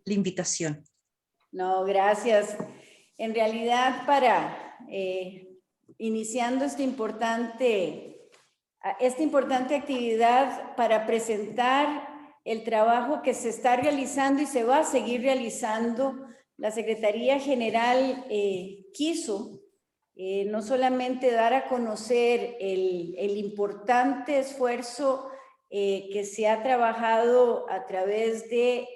la invitación. No, gracias. En realidad, iniciando esta importante actividad para presentar el trabajo que se está realizando y se va a seguir realizando, la Secretaría General quiso no solamente dar a conocer el importante esfuerzo que se ha trabajado a través de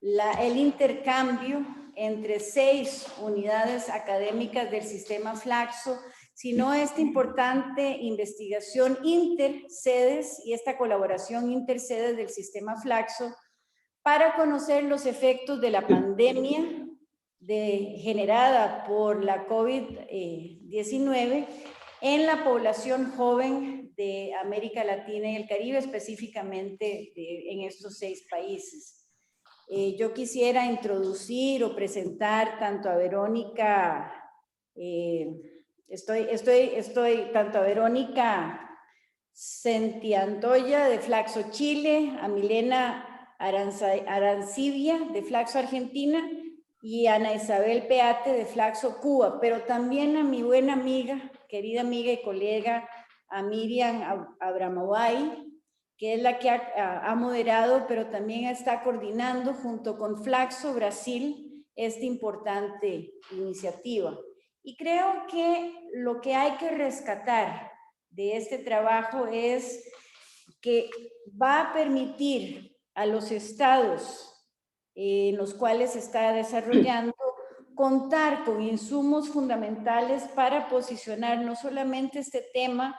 el intercambio entre 6 unidades académicas del sistema Flaxo, sino esta importante investigación intersedes y esta colaboración intersedes del sistema Flaxo para conocer los efectos de la pandemia generada por la COVID-19 en la población joven de América Latina y el Caribe, específicamente en estos 6 países. Yo quisiera introducir o presentar tanto a Verónica, tanto a Verónica Sentiantoya de Flaxo Chile, a Milena Arancibia de Flaxo Argentina y a Ana Isabel Peate de Flaxo Cuba, pero también a mi buena amiga, querida amiga y colega, a Miriam Abramovay, que es la que ha moderado, pero también está coordinando junto con Flaxo Brasil esta importante iniciativa. Y creo que lo que hay que rescatar de este trabajo es que va a permitir a los estados en los cuales se está desarrollando contar con insumos fundamentales para posicionar no solamente este tema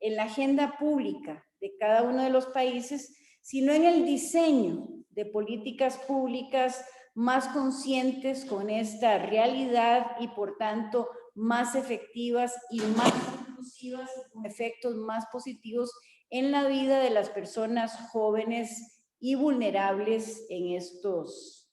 en la agenda pública de cada uno de los países, sino en el diseño de políticas públicas más conscientes con esta realidad y por tanto más efectivas y más inclusivas, con efectos más positivos en la vida de las personas jóvenes y vulnerables en estos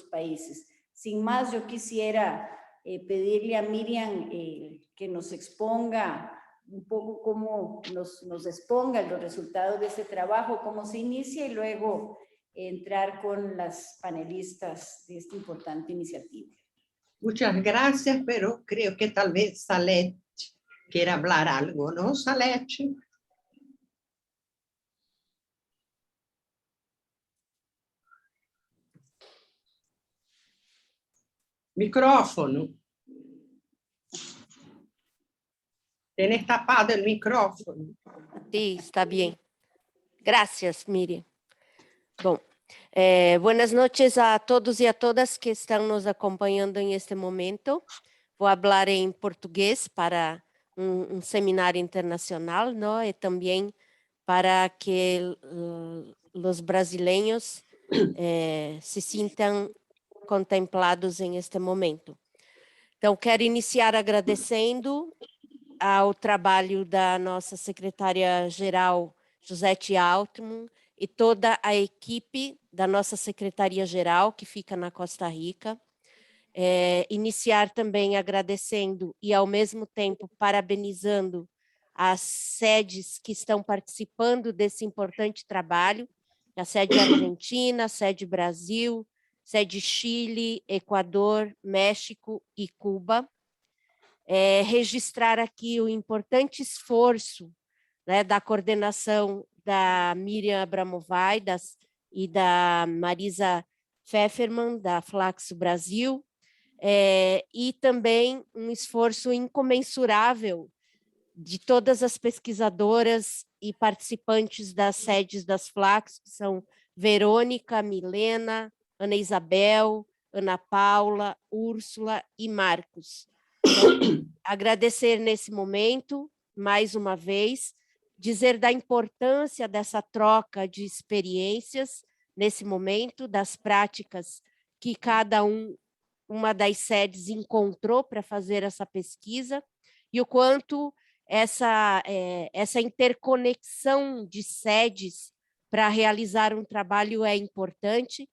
países. Sin más, yo quisiera pedirle a Miriam que nos exponga un poco cómo nos exponga los resultados de este trabajo, cómo se inicia y luego entrar con las panelistas de esta importante iniciativa. Muchas gracias, pero creo que tal vez Salete quiera hablar algo, ¿no, Salete? Micrófono. Tienes tapado el micrófono. Sí, está bien. Gracias, Miriam. Bom, buenas noches a todos e a todas que estão nos acompanhando em este momento. Vou falar em português para um seminário internacional, não? E também para que os brasileiros se sintam contemplados em este momento. Então, quero iniciar agradecendo ao trabalho da nossa secretária-geral, Josete Altman, e toda a equipe da nossa secretaria-geral, que fica na Costa Rica. Iniciar também agradecendo e, ao mesmo tempo, parabenizando as sedes que estão participando desse importante trabalho, a sede Argentina, a sede Brasil, sede Chile, Equador, México e Cuba. Registrar aqui o importante esforço, né, da coordenação da Miriam Abramovay e da Marisa Pfefferman, da Flaxo Brasil, e também um esforço incomensurável de todas as pesquisadoras e participantes das sedes das Flaxo, que são Verônica, Milena, Ana Isabel, Ana Paula, Úrsula e Marcos. Então, agradecer nesse momento, mais uma vez, dizer da importância dessa troca de experiências nesse momento, das práticas que cada uma das sedes encontrou para fazer essa pesquisa, e o quanto essa interconexão de sedes para realizar um trabalho é importante,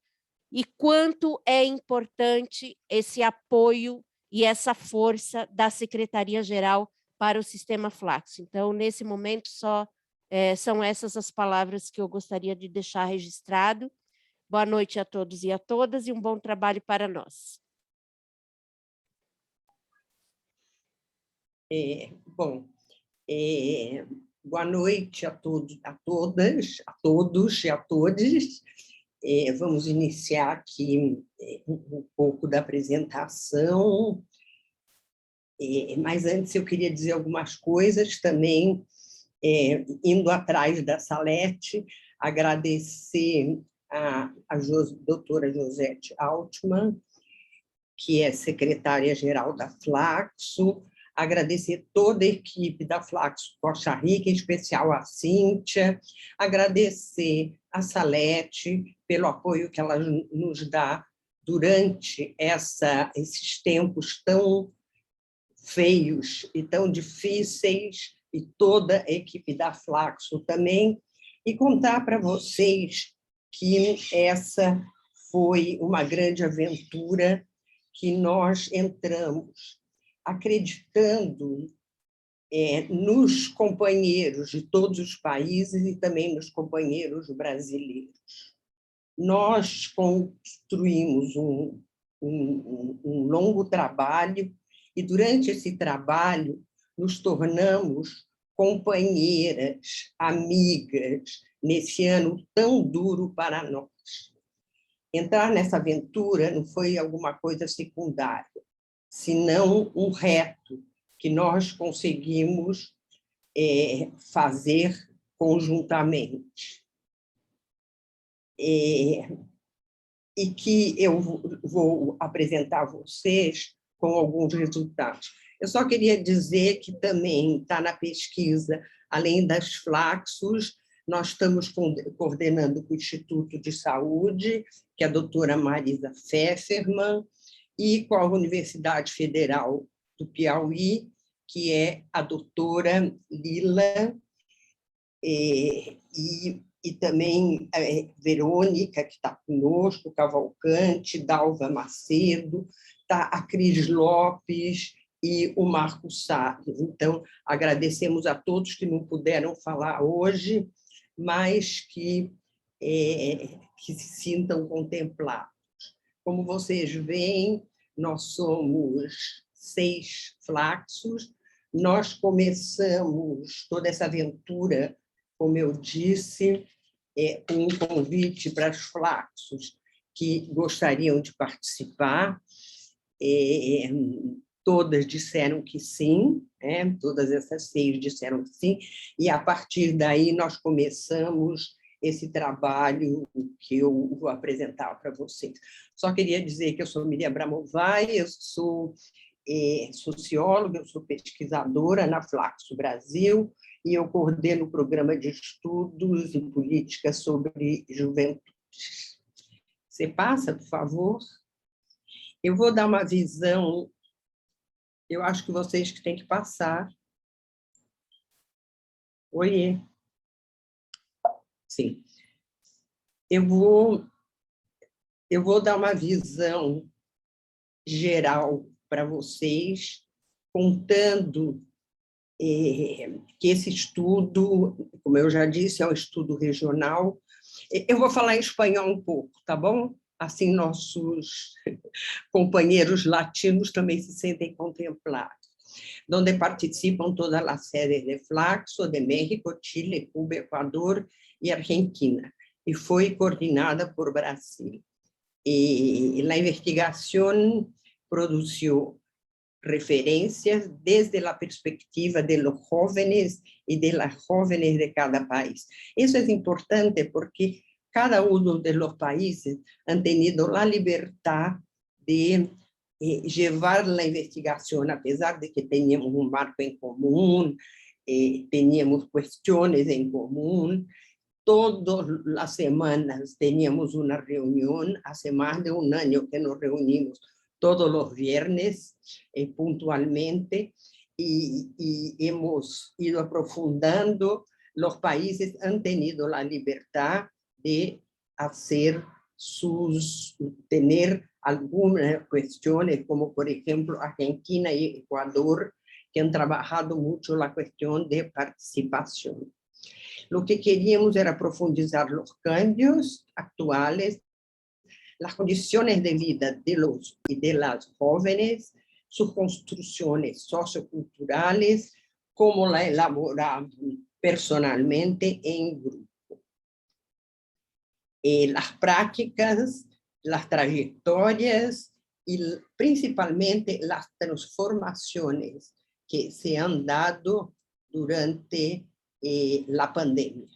e quanto é importante esse apoio e essa força da Secretaria-Geral para o Sistema Flaxo. Então, nesse momento, são essas as palavras que eu gostaria de deixar registrado. Boa noite a todos e a todas e bom trabalho para nós. Bom, boa noite a todos, a todas, a todos e a todes. Vamos iniciar aqui um pouco da apresentação, mas antes eu queria dizer algumas coisas também, indo atrás da Salete, agradecer a doutora Josete Altman, que é secretária-geral da Flaxo, agradecer toda a equipe da Flaxo Costa Rica, em especial a Cíntia, agradecer a Salete pelo apoio que ela nos dá durante esses tempos tão feios e tão difíceis, e toda a equipe da Flaxo também, e contar para vocês que essa foi uma grande aventura que nós entramos acreditando nos companheiros de todos os países e também nos companheiros brasileiros. Nós construímos um longo trabalho e, durante esse trabalho, nos tornamos companheiras, amigas, nesse ano tão duro para nós. Entrar nessa aventura não foi alguma coisa secundária, senão um reto que nós conseguimos fazer conjuntamente. E que eu vou apresentar a vocês com alguns resultados. Eu só queria dizer que também está na pesquisa, além das Flaxos, nós estamos coordenando com o Instituto de Saúde, que é a doutora Marisa Pfefferman, e com a Universidade Federal do Piauí, que é a doutora Lila, e também Verônica, que está conosco, Cavalcante, Dalva Macedo, tá a Cris Lopes e o Marco Salles. Então, agradecemos a todos que não puderam falar hoje, mas que se sintam contemplados. Como vocês veem, nós somos 6 Flaxos. Nós começamos toda essa aventura, como eu disse, com um convite para os Flaxos que gostariam de participar. Todas disseram que sim, todas essas 6 disseram que sim, e, a partir daí, nós começamos esse trabalho que eu vou apresentar para vocês. Só queria dizer que eu sou Miriam Abramovay, eu sou socióloga, eu sou pesquisadora na Flaxo Brasil, e eu coordeno o programa de estudos e políticas sobre juventude. Você passa, por favor? Eu vou dar uma visão, eu acho que vocês que têm que passar. Oiê. Sim. Eu vou dar uma visão geral para vocês, contando que esse estudo, como eu já disse, é um estudo regional. Eu vou falar em espanhol um pouco, tá bom? Assim, nossos companheiros latinos também se sentem contemplados. Donde participam todas as sedes de Flaxo, de México, Chile, Cuba, Equador e Argentina, e foi coordenada por Brasil. E a investigação produziu referências desde a perspectiva de los jóvenes e de las jóvenes de cada país. Isso é importante porque cada um de los países han tenido a liberdade de levar a investigação, apesar de que teníamos um marco em comum, teníamos questões em comum. Todas as semanas teníamos uma reunião, há mais de um ano que nos reunimos todos os viernes, puntualmente, e hemos ido aprofundando. Os países han tenido a liberdade de tener algunas cuestiones, como por ejemplo Argentina y Ecuador, que han trabajado mucho la cuestión de participación. Lo que queríamos era profundizar los cambios actuales las condiciones de vida de los y de las jóvenes, sus construcciones socioculturales, cómo la elaboraban personalmente en grupo. Las prácticas, las trayectorias y principalmente las transformaciones que se han dado durante la pandemia.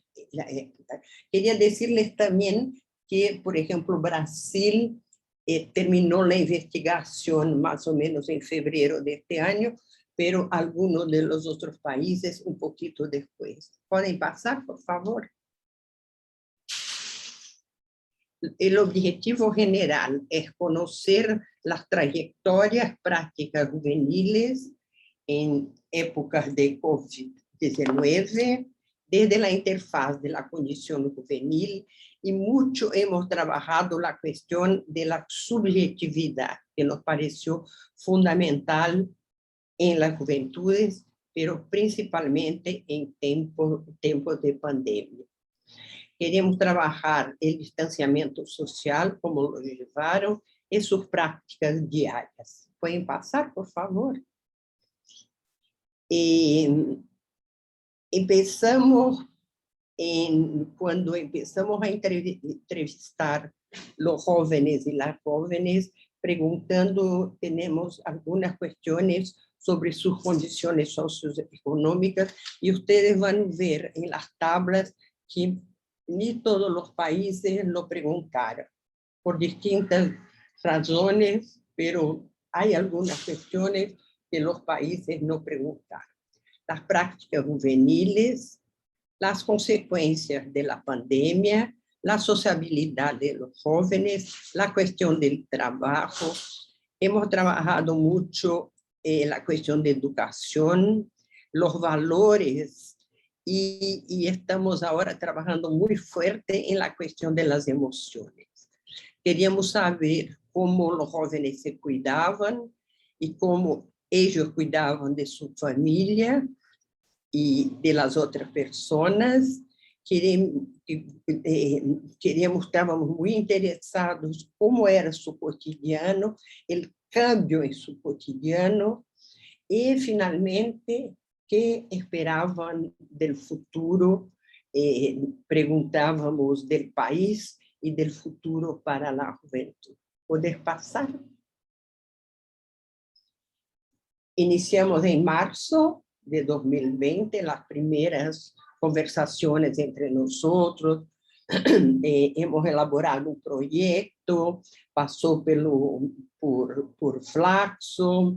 Quería decirles también que, por ejemplo, Brasil terminó la investigación más o menos en febrero de este año, pero algunos de los otros países un poquito después. ¿Pueden pasar, por favor? El objetivo general es conocer las trayectorias prácticas juveniles en épocas de COVID-19, desde la interfaz de la condición juvenil, y mucho hemos trabajado la cuestión de la subjetividad, que nos pareció fundamental en las juventudes, pero principalmente en tiempos de pandemia. Queremos trabajar el distanciamiento social, como lo llevaron, y sus prácticas diarias. ¿Pueden pasar, por favor? Cuando empezamos a entrevistar los jóvenes y las jóvenes, preguntando, tenemos algunas cuestiones sobre sus condiciones socioeconómicas, y ustedes van a ver en las tablas que ni todos los países lo preguntaron, por distintas razones, pero hay algunas cuestiones que los países no preguntaron. Las prácticas juveniles, las consecuencias de la pandemia, la sociabilidad de los jóvenes, la cuestión del trabajo. Hemos trabajado mucho la cuestión de educación, los valores, y estamos ahora trabajando muy fuerte en la cuestión de las emociones. Queríamos saber cómo los jóvenes se cuidaban y cómo ellos cuidaban de su familia y de las otras personas. Estábamos muy interesados cómo era su cotidiano, el cambio en su cotidiano, y finalmente qué esperaban del futuro. Preguntábamos del país y del futuro para la juventud. ¿Puedes pasar? Iniciamos en marzo de 2020 las primeras conversaciones entre nosotros. Hemos elaborado un proyecto, pasó por Flaxo,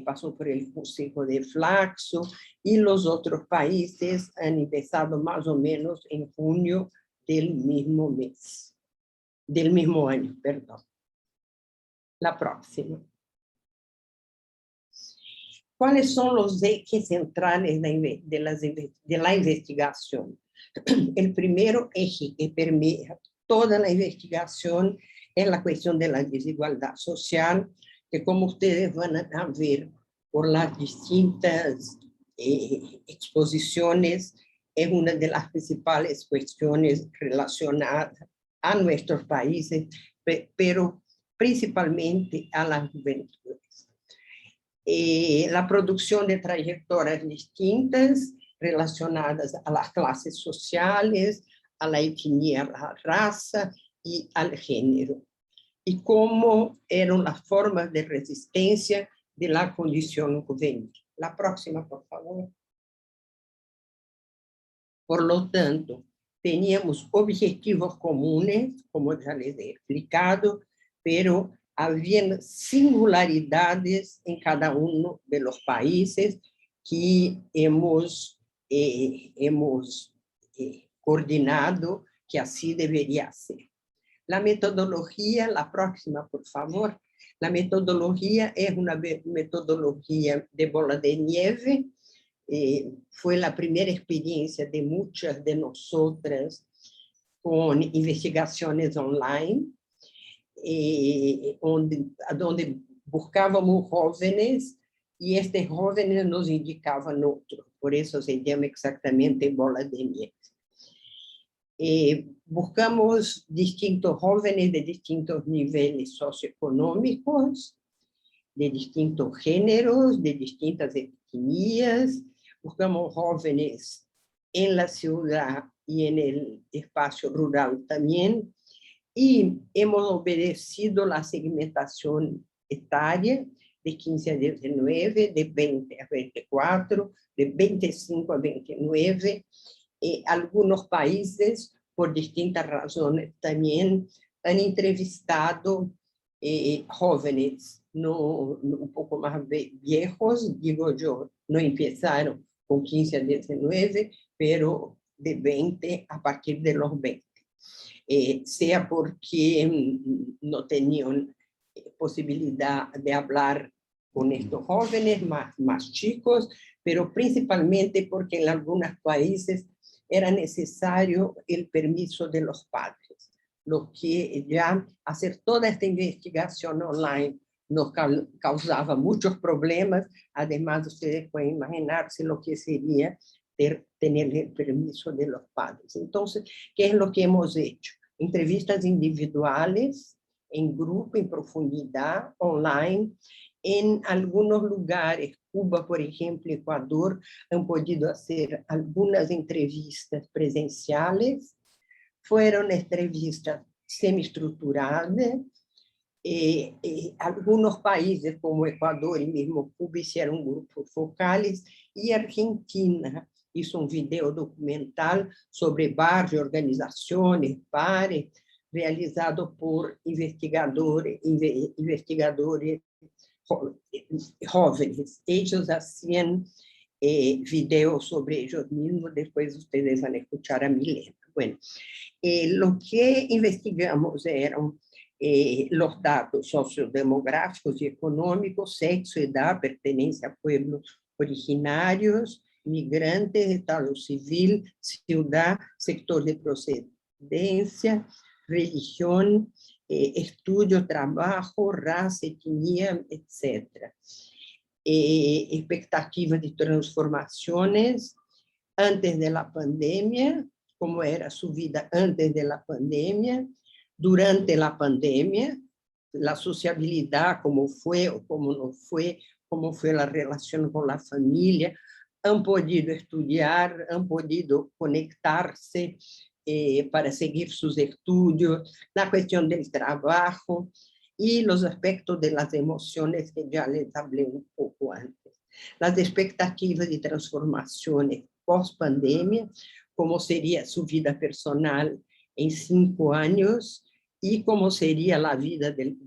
pasó por el Consejo de Flaxo, y los otros países han empezado más o menos en junio del mismo año, perdón. La próxima. ¿Cuáles son los ejes centrales de la investigación? El primero eje que permea toda la investigación es la cuestión de la desigualdad social, que como ustedes van a ver por las distintas exposiciones, es una de las principales cuestiones relacionadas a nuestros países, pero principalmente a las juventudes. La producción de trayectorias distintas relacionadas a las clases sociales, a la etnia, a la raza y al género, y cómo eran las formas de resistencia de la condición juvenil. La próxima, por favor. Por lo tanto, teníamos objetivos comunes, como ya les he explicado, pero había singularidades en cada uno de los países que hemos coordinado que así debería ser. La metodología, la próxima, por favor. La metodología es una metodología de bola de nieve. Fue la primera experiencia de muchas de nosotras con investigaciones online, donde buscábamos jóvenes y estos jóvenes nos indicaban otros. Por eso se llama exactamente bola de nieve. Buscamos distintos jóvenes de distintos niveles socioeconómicos, de distintos géneros, de distintas etnias. Buscamos jóvenes en la ciudad y en el espacio rural también. Y hemos obedecido la segmentación etaria de 15 a 19, de 20 a 24, de 25 a 29. Algunos países, por distintas razones, también han entrevistado jóvenes un poco más viejos, digo yo, no empezaron con 15 a 19, pero de 20 a partir de los 20. Sea porque no tenían posibilidad de hablar con estos jóvenes más chicos, pero principalmente porque en algunos países era necesario el permiso de los padres, lo que ya hacer toda esta investigación online nos causaba muchos problemas. Además, ustedes pueden imaginarse lo que sería tener el permiso de los padres. Entonces, ¿qué es lo que hemos hecho? Entrevistas individuales, en grupo, en profundidad, online, en algunos lugares, Cuba, por ejemplo, Ecuador, han podido hacer algunas entrevistas presenciales, fueron entrevistas semiestructuradas. Algunos países como Ecuador y mismo Cuba hicieron grupos focales, y Argentina hizo un video documental sobre barrios, organizaciones, pares, realizado por investigadores jóvenes. Ellos hacían videos sobre ellos mismos, después ustedes van a escuchar a Milena. Bueno, lo que investigamos eran los datos sociodemográficos y económicos, sexo, edad, pertenencia a pueblos originarios, migrantes, estado civil, ciudad, sector de procedencia, religión, estudio, trabajo, raza, etnia, etc. Expectativas de transformaciones antes de la pandemia, cómo era su vida antes de la pandemia, durante la pandemia, la sociabilidad, cómo fue o cómo no fue, cómo fue la relación con la familia. Han podido estudiar, han podido conectarse para seguir sus estudios, la cuestión del trabajo y los aspectos de las emociones que ya les hablé un poco antes. Las expectativas de transformaciones post-pandemia, cómo sería su vida personal en 5 años y cómo sería la vida del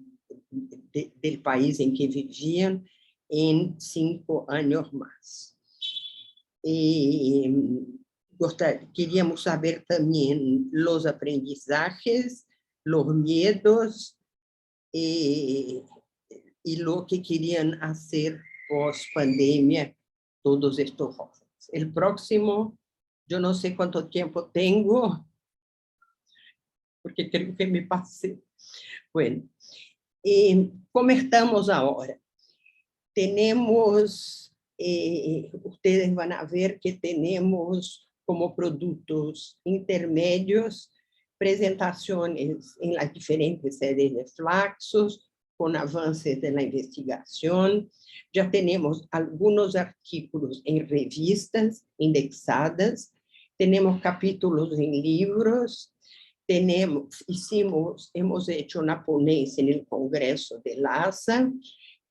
país en que vivían en 5 años más. Queríamos saber también los aprendizajes, los miedos y lo que querían hacer post-pandemia todos estos jóvenes. El próximo, yo no sé cuánto tiempo tengo, porque creo que me pasé. Bueno, ¿cómo estamos ahora? Tenemos, ustedes van a ver que tenemos como productos intermedios presentaciones en las diferentes sedes de Flaxos, con avances de la investigación. Ya tenemos algunos artículos en revistas indexadas, tenemos capítulos en libros, hemos hecho una ponencia en el Congreso de LASA,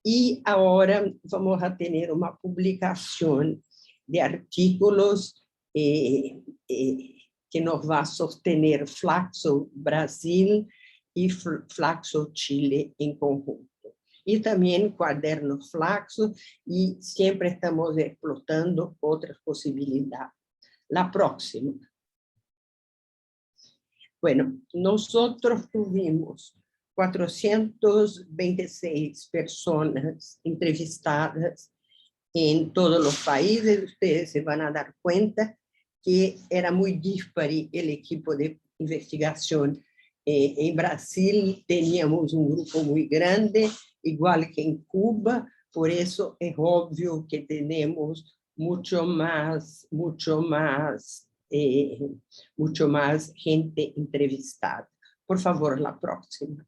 y ahora vamos a tener una publicación de artículos que nos va a sostener Flaxo Brasil y Flaxo Chile en conjunto. Y también cuadernos Flaxo, y siempre estamos explotando otras posibilidades. La próxima. Bueno, nosotros tuvimos 426 personas entrevistadas en todos los países. Ustedes se van a dar cuenta que era muy dispar el equipo de investigación. En Brasil teníamos un grupo muy grande, igual que en Cuba, por eso es obvio que tenemos mucho más mucho más gente entrevistada. Por favor, la próxima.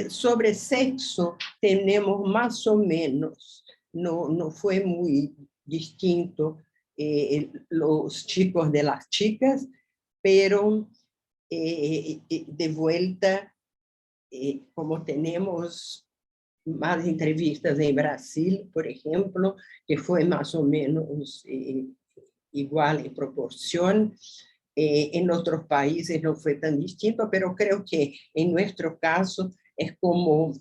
Sobre sexo, tenemos más o menos, no fue muy distinto los chicos de las chicas, pero de vuelta, como tenemos más entrevistas en Brasil, por ejemplo, que fue más o menos igual en proporción. En otros países no fue tan distinto, pero creo que en nuestro caso es como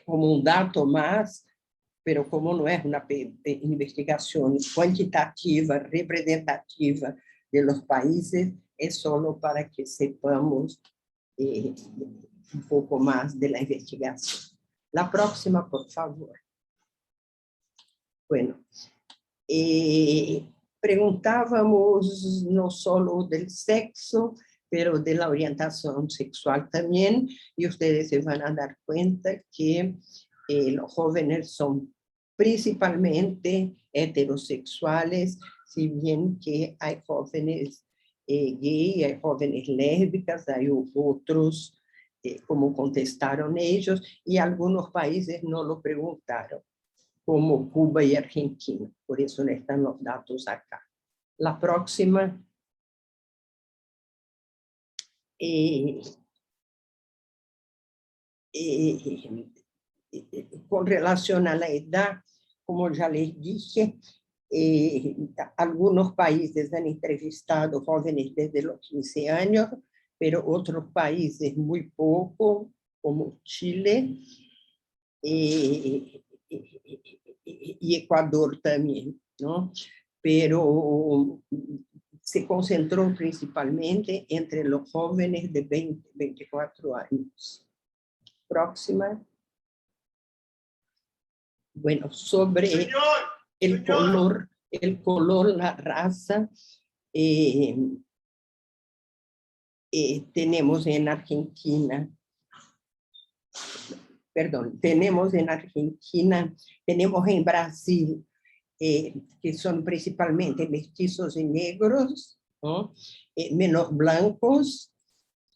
un dato más, pero como no es una investigación cuantitativa, representativa de los países, es solo para que sepamos un poco más de la investigación. La próxima, por favor. Bueno, preguntábamos no solo del sexo, pero de la orientación sexual también, y ustedes se van a dar cuenta que los jóvenes son principalmente heterosexuales, si bien que hay jóvenes gay, hay jóvenes lésbicas, hay otros, como contestaron ellos, y algunos países no lo preguntaron, como Cuba y Argentina. Por eso no están los datos acá. La próxima. Con relación a la edad, como ya les dije, algunos países han entrevistado jóvenes desde los 15 años, pero otros países muy poco, como Chile y Ecuador también, ¿no? Pero se concentró principalmente entre los jóvenes de 20, 24 años. Próxima. Bueno, sobre el color, la raza, tenemos en Argentina, tenemos en Brasil, que son principalmente mestizos y negros, ¿no? Menos blancos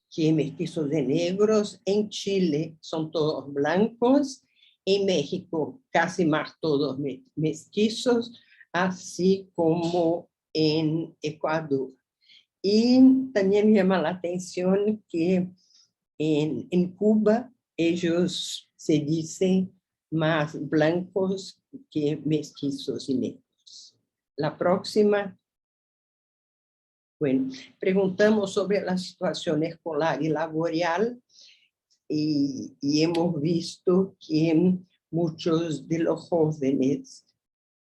que mestizos de negros. En Chile son todos blancos. En México casi más todos mestizos, así como en Ecuador. Y también me llama la atención que en Cuba ellos se dicen más blancos que mestizos y negros. La próxima. Bueno, preguntamos sobre la situación escolar y laboral y hemos visto que muchos de los jóvenes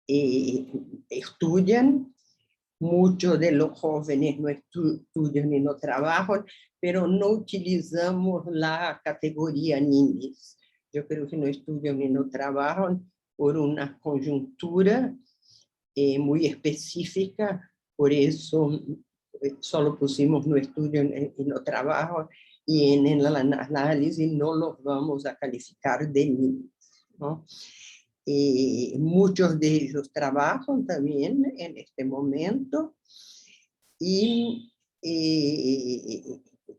estudian, muchos de los jóvenes no estudian y no trabajan, pero no utilizamos la categoría niños. Yo creo que no estudian y no trabajan por una coyuntura muy específica, por eso solo pusimos no estudian y no trabajan, y en el análisis no los vamos a calificar de niños, ¿no? Muchos de ellos trabajan también en este momento, y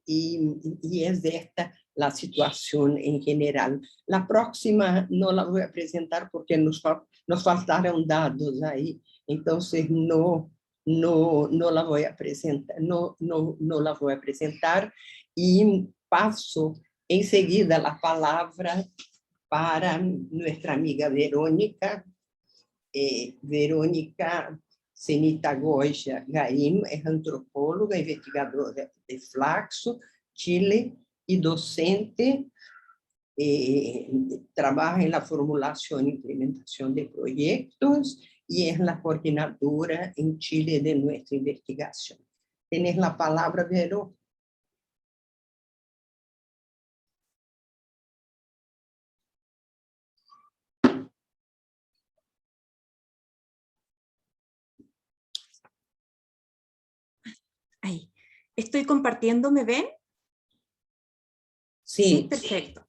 es esta la situación en general. La próxima no la voy a presentar porque nos faltaron datos ahí, entonces no la voy a presentar, no la voy a presentar, y paso enseguida la palabra para nuestra amiga Verónica. Verónica Zenita-Goya Gaim es antropóloga, investigadora de Flaxo, Chile, y docente. Trabaja en la formulación e implementación de proyectos y es la coordinadora en Chile de nuestra investigación. Tienes la palabra, Vero. Ahí. Estoy compartiendo, ¿me ven? Sí. Sí, perfecto.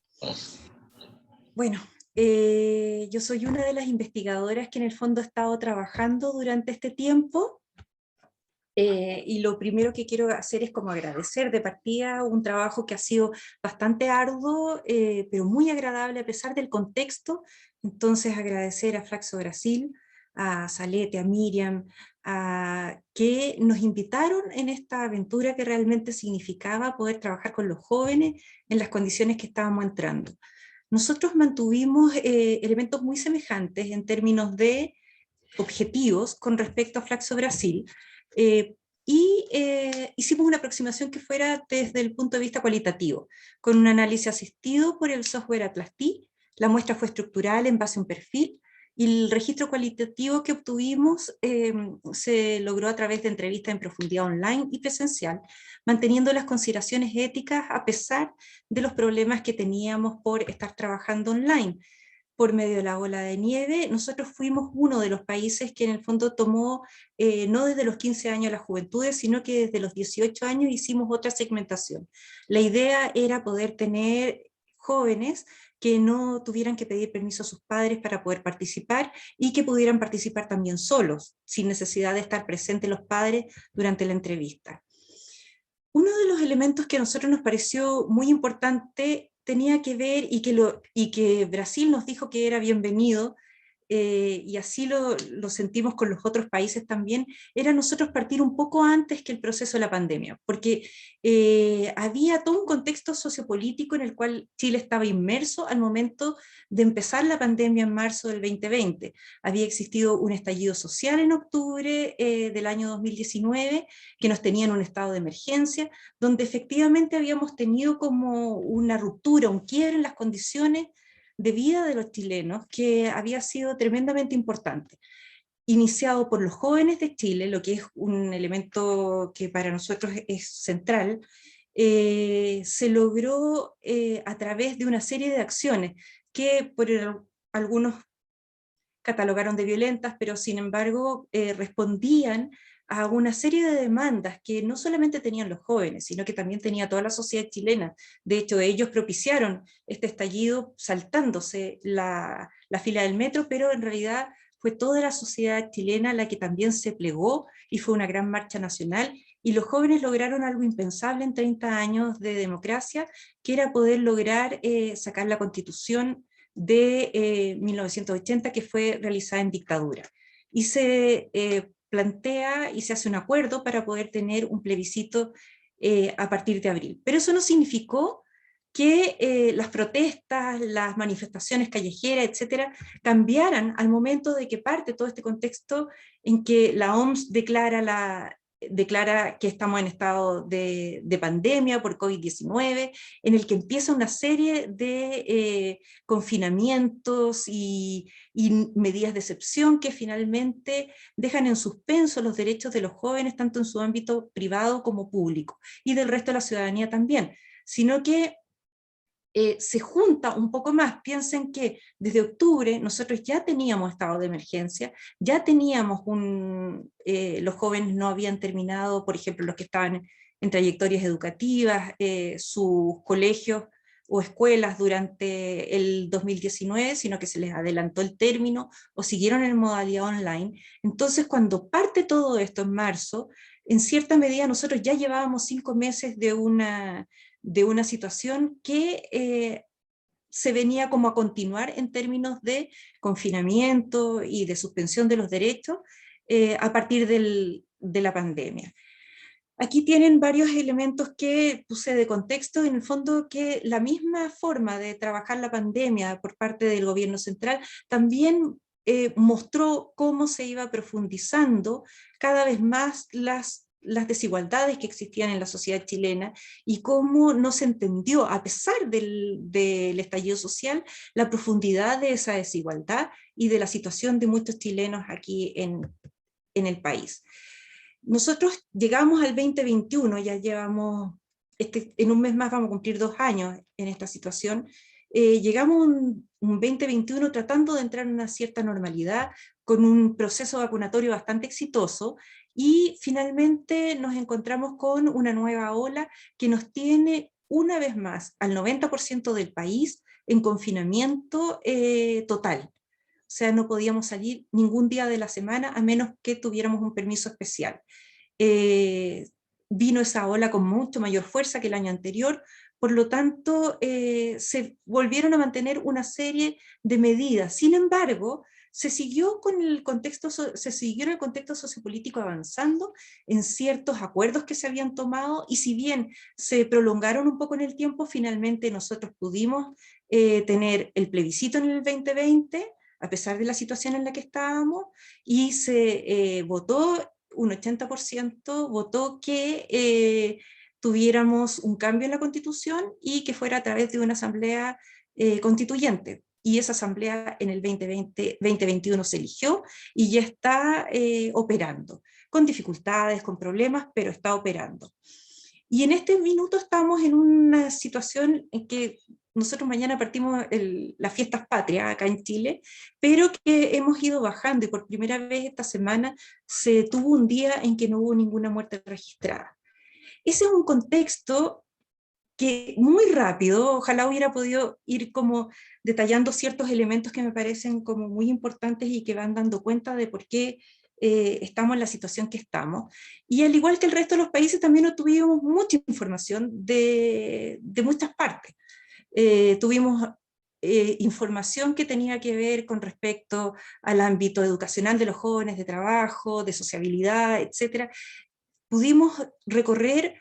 Bueno, Yo soy una de las investigadoras que en el fondo ha estado trabajando durante este tiempo. Y lo primero que quiero hacer es como agradecer de partida un trabajo que ha sido bastante arduo, pero muy agradable a pesar del contexto. Entonces agradecer a Flaxo Brasil, a Salete, a Miriam, que nos invitaron en esta aventura que realmente significaba poder trabajar con los jóvenes en las condiciones que estábamos entrando. Nosotros mantuvimos elementos muy semejantes en términos de objetivos con respecto a Flaxo Brasil, hicimos una aproximación que fuera desde el punto de vista cualitativo, con un análisis asistido por el software Atlas-T. La muestra fue estructural en base a un perfil, y el registro cualitativo que obtuvimos se logró a través de entrevistas en profundidad online y presencial, manteniendo las consideraciones éticas a pesar de los problemas que teníamos por estar trabajando online. Por medio de la ola de nieve, nosotros fuimos uno de los países que en el fondo tomó, no desde los 15 años las juventudes, sino que desde los 18 años hicimos otra segmentación. La idea era poder tener jóvenes que no tuvieran que pedir permiso a sus padres para poder participar, y que pudieran participar también solos, sin necesidad de estar presentes los padres durante la entrevista. Uno de los elementos que a nosotros nos pareció muy importante tenía que ver, y que Brasil nos dijo que era bienvenido, y así lo sentimos con los otros países también, era nosotros partir un poco antes que el proceso de la pandemia, porque había todo un contexto sociopolítico en el cual Chile estaba inmerso al momento de empezar la pandemia en marzo del 2020. Había existido un estallido social en octubre del año 2019, que nos tenía en un estado de emergencia, donde efectivamente habíamos tenido como una ruptura, un quiebre en las condiciones de vida de los chilenos, que había sido tremendamente importante. Iniciado por los jóvenes de Chile, lo que es un elemento que para nosotros es central, se logró a través de una serie de acciones que algunos catalogaron de violentas, pero sin embargo respondían a una serie de demandas que no solamente tenían los jóvenes, sino que también tenía toda la sociedad chilena. De hecho, ellos propiciaron este estallido saltándose la fila del metro, pero en realidad fue toda la sociedad chilena la que también se plegó, y fue una gran marcha nacional, y los jóvenes lograron algo impensable en 30 años de democracia, que era poder lograr sacar la Constitución de 1980, que fue realizada en dictadura. Y se plantea y se hace un acuerdo para poder tener un plebiscito a partir de abril. Pero eso no significó que las protestas, las manifestaciones callejeras, etcétera, cambiaran al momento de que parte todo este contexto en que la OMS declara que estamos en estado de pandemia por COVID-19, en el que empieza una serie de confinamientos y medidas de excepción que finalmente dejan en suspenso los derechos de los jóvenes, tanto en su ámbito privado como público, y del resto de la ciudadanía también, sino que se junta un poco más. Piensen que desde octubre nosotros ya teníamos estado de emergencia, ya teníamos los jóvenes no habían terminado, por ejemplo, los que estaban en trayectorias educativas, sus colegios o escuelas durante el 2019, sino que se les adelantó el término o siguieron en modalidad online. Entonces, cuando parte todo esto en marzo, en cierta medida nosotros ya llevábamos 5 meses de una situación que se venía como a continuar en términos de confinamiento y de suspensión de los derechos a partir de la pandemia. Aquí tienen varios elementos que puse de contexto, en el fondo que la misma forma de trabajar la pandemia por parte del gobierno central también mostró cómo se iba profundizando cada vez más las desigualdades que existían en la sociedad chilena, y cómo no se entendió, a pesar del estallido social, la profundidad de esa desigualdad y de la situación de muchos chilenos aquí en el país. Nosotros llegamos al 2021, ya llevamos, en un mes más vamos a cumplir 2 años en esta situación. Llegamos un 2021 tratando de entrar en una cierta normalidad, con un proceso vacunatorio bastante exitoso, y finalmente nos encontramos con una nueva ola que nos tiene una vez más al 90% del país en confinamiento total. O sea, no podíamos salir ningún día de la semana a menos que tuviéramos un permiso especial. Vino esa ola con mucho mayor fuerza que el año anterior, por lo tanto se volvieron a mantener una serie de medidas. Sin embargo, se siguió el contexto sociopolítico avanzando en ciertos acuerdos que se habían tomado, y si bien se prolongaron un poco en el tiempo, finalmente nosotros pudimos tener el plebiscito en el 2020, a pesar de la situación en la que estábamos, y se votó, un 80% votó que tuviéramos un cambio en la Constitución y que fuera a través de una asamblea constituyente. Y esa asamblea en el 2021 se eligió y ya está operando, con dificultades, con problemas, pero está operando. Y en este minuto estamos en una situación en que nosotros mañana partimos las fiestas patrias acá en Chile, pero que hemos ido bajando, y por primera vez esta semana se tuvo un día en que no hubo ninguna muerte registrada. Ese es un contexto que muy rápido, ojalá hubiera podido ir como detallando ciertos elementos que me parecen como muy importantes y que van dando cuenta de por qué estamos en la situación que estamos. Y al igual que el resto de los países, también obtuvimos mucha información de muchas partes. Tuvimos información que tenía que ver con respecto al ámbito educacional de los jóvenes, de trabajo, de sociabilidad, etc. Pudimos recorrer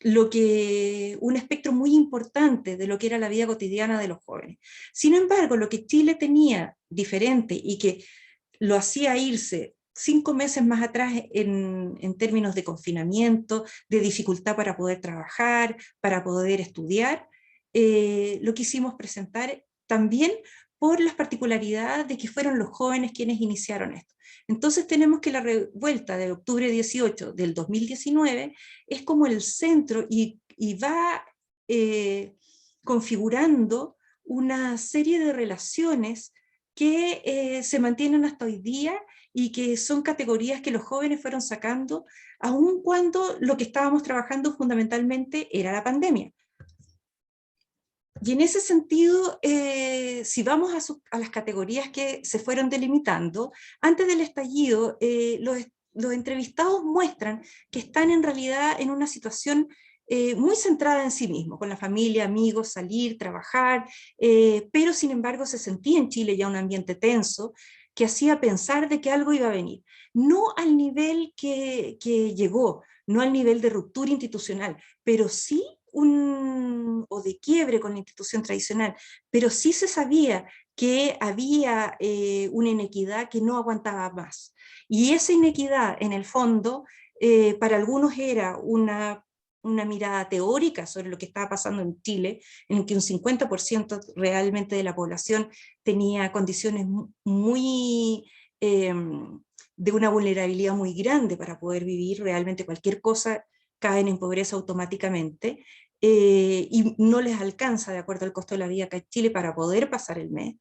un espectro muy importante de lo que era la vida cotidiana de los jóvenes. Sin embargo, lo que Chile tenía diferente y que lo hacía irse 5 meses más atrás en términos de confinamiento, de dificultad para poder trabajar, para poder estudiar, lo quisimos presentar también por las particularidades de que fueron los jóvenes quienes iniciaron esto. Entonces tenemos que la revuelta de octubre 18 del 2019 es como el centro y va configurando una serie de relaciones que se mantienen hasta hoy día y que son categorías que los jóvenes fueron sacando, aun cuando lo que estábamos trabajando fundamentalmente era la pandemia. Y en ese sentido, si vamos a las categorías que se fueron delimitando, antes del estallido, los entrevistados muestran que están en realidad en una situación muy centrada en sí mismo, con la familia, amigos, salir, trabajar, pero sin embargo se sentía en Chile ya un ambiente tenso que hacía pensar de que algo iba a venir. No al nivel que llegó, no al nivel de ruptura institucional, pero sí o de quiebre con la institución tradicional, pero sí se sabía que había una inequidad que no aguantaba más. Y esa inequidad, en el fondo, para algunos era una mirada teórica sobre lo que estaba pasando en Chile, en el que un 50% realmente de la población tenía condiciones muy de una vulnerabilidad muy grande para poder vivir, realmente cualquier cosa caen en pobreza automáticamente, y no les alcanza de acuerdo al costo de la vida acá en Chile para poder pasar el mes.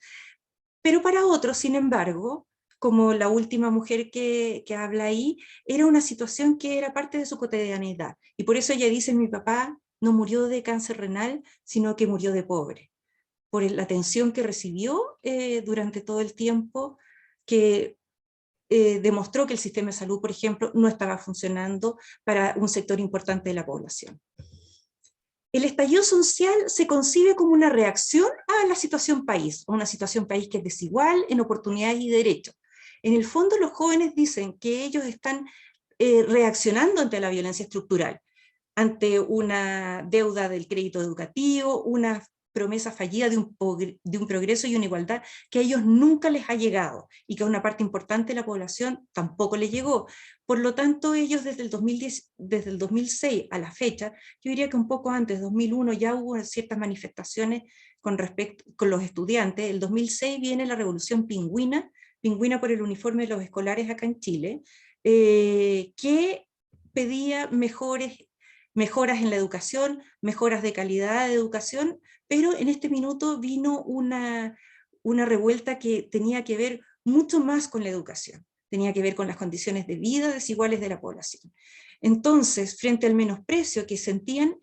Pero para otros, sin embargo, como la última mujer que habla ahí, era una situación que era parte de su cotidianidad. Y por eso ella dice, mi papá no murió de cáncer renal, sino que murió de pobre, por la atención que recibió durante todo el tiempo, que demostró que el sistema de salud, por ejemplo, no estaba funcionando para un sector importante de la población. El estallido social se concibe como una reacción a la situación país, a una situación país que es desigual en oportunidades y derechos. En el fondo los jóvenes dicen que ellos están reaccionando ante la violencia estructural, ante una deuda del crédito educativo, una promesa fallida de un progreso y una igualdad que a ellos nunca les ha llegado y que a una parte importante de la población tampoco les llegó. Por lo tanto, ellos desde el 2006 a la fecha, yo diría que un poco antes, 2001, ya hubo ciertas manifestaciones con los estudiantes. El 2006 viene la revolución pingüina por el uniforme de los escolares acá en Chile, que pedía mejoras en la educación, mejoras de calidad de educación, pero en este minuto vino una revuelta que tenía que ver mucho más con la educación, tenía que ver con las condiciones de vida desiguales de la población. Entonces, frente al menosprecio que sentían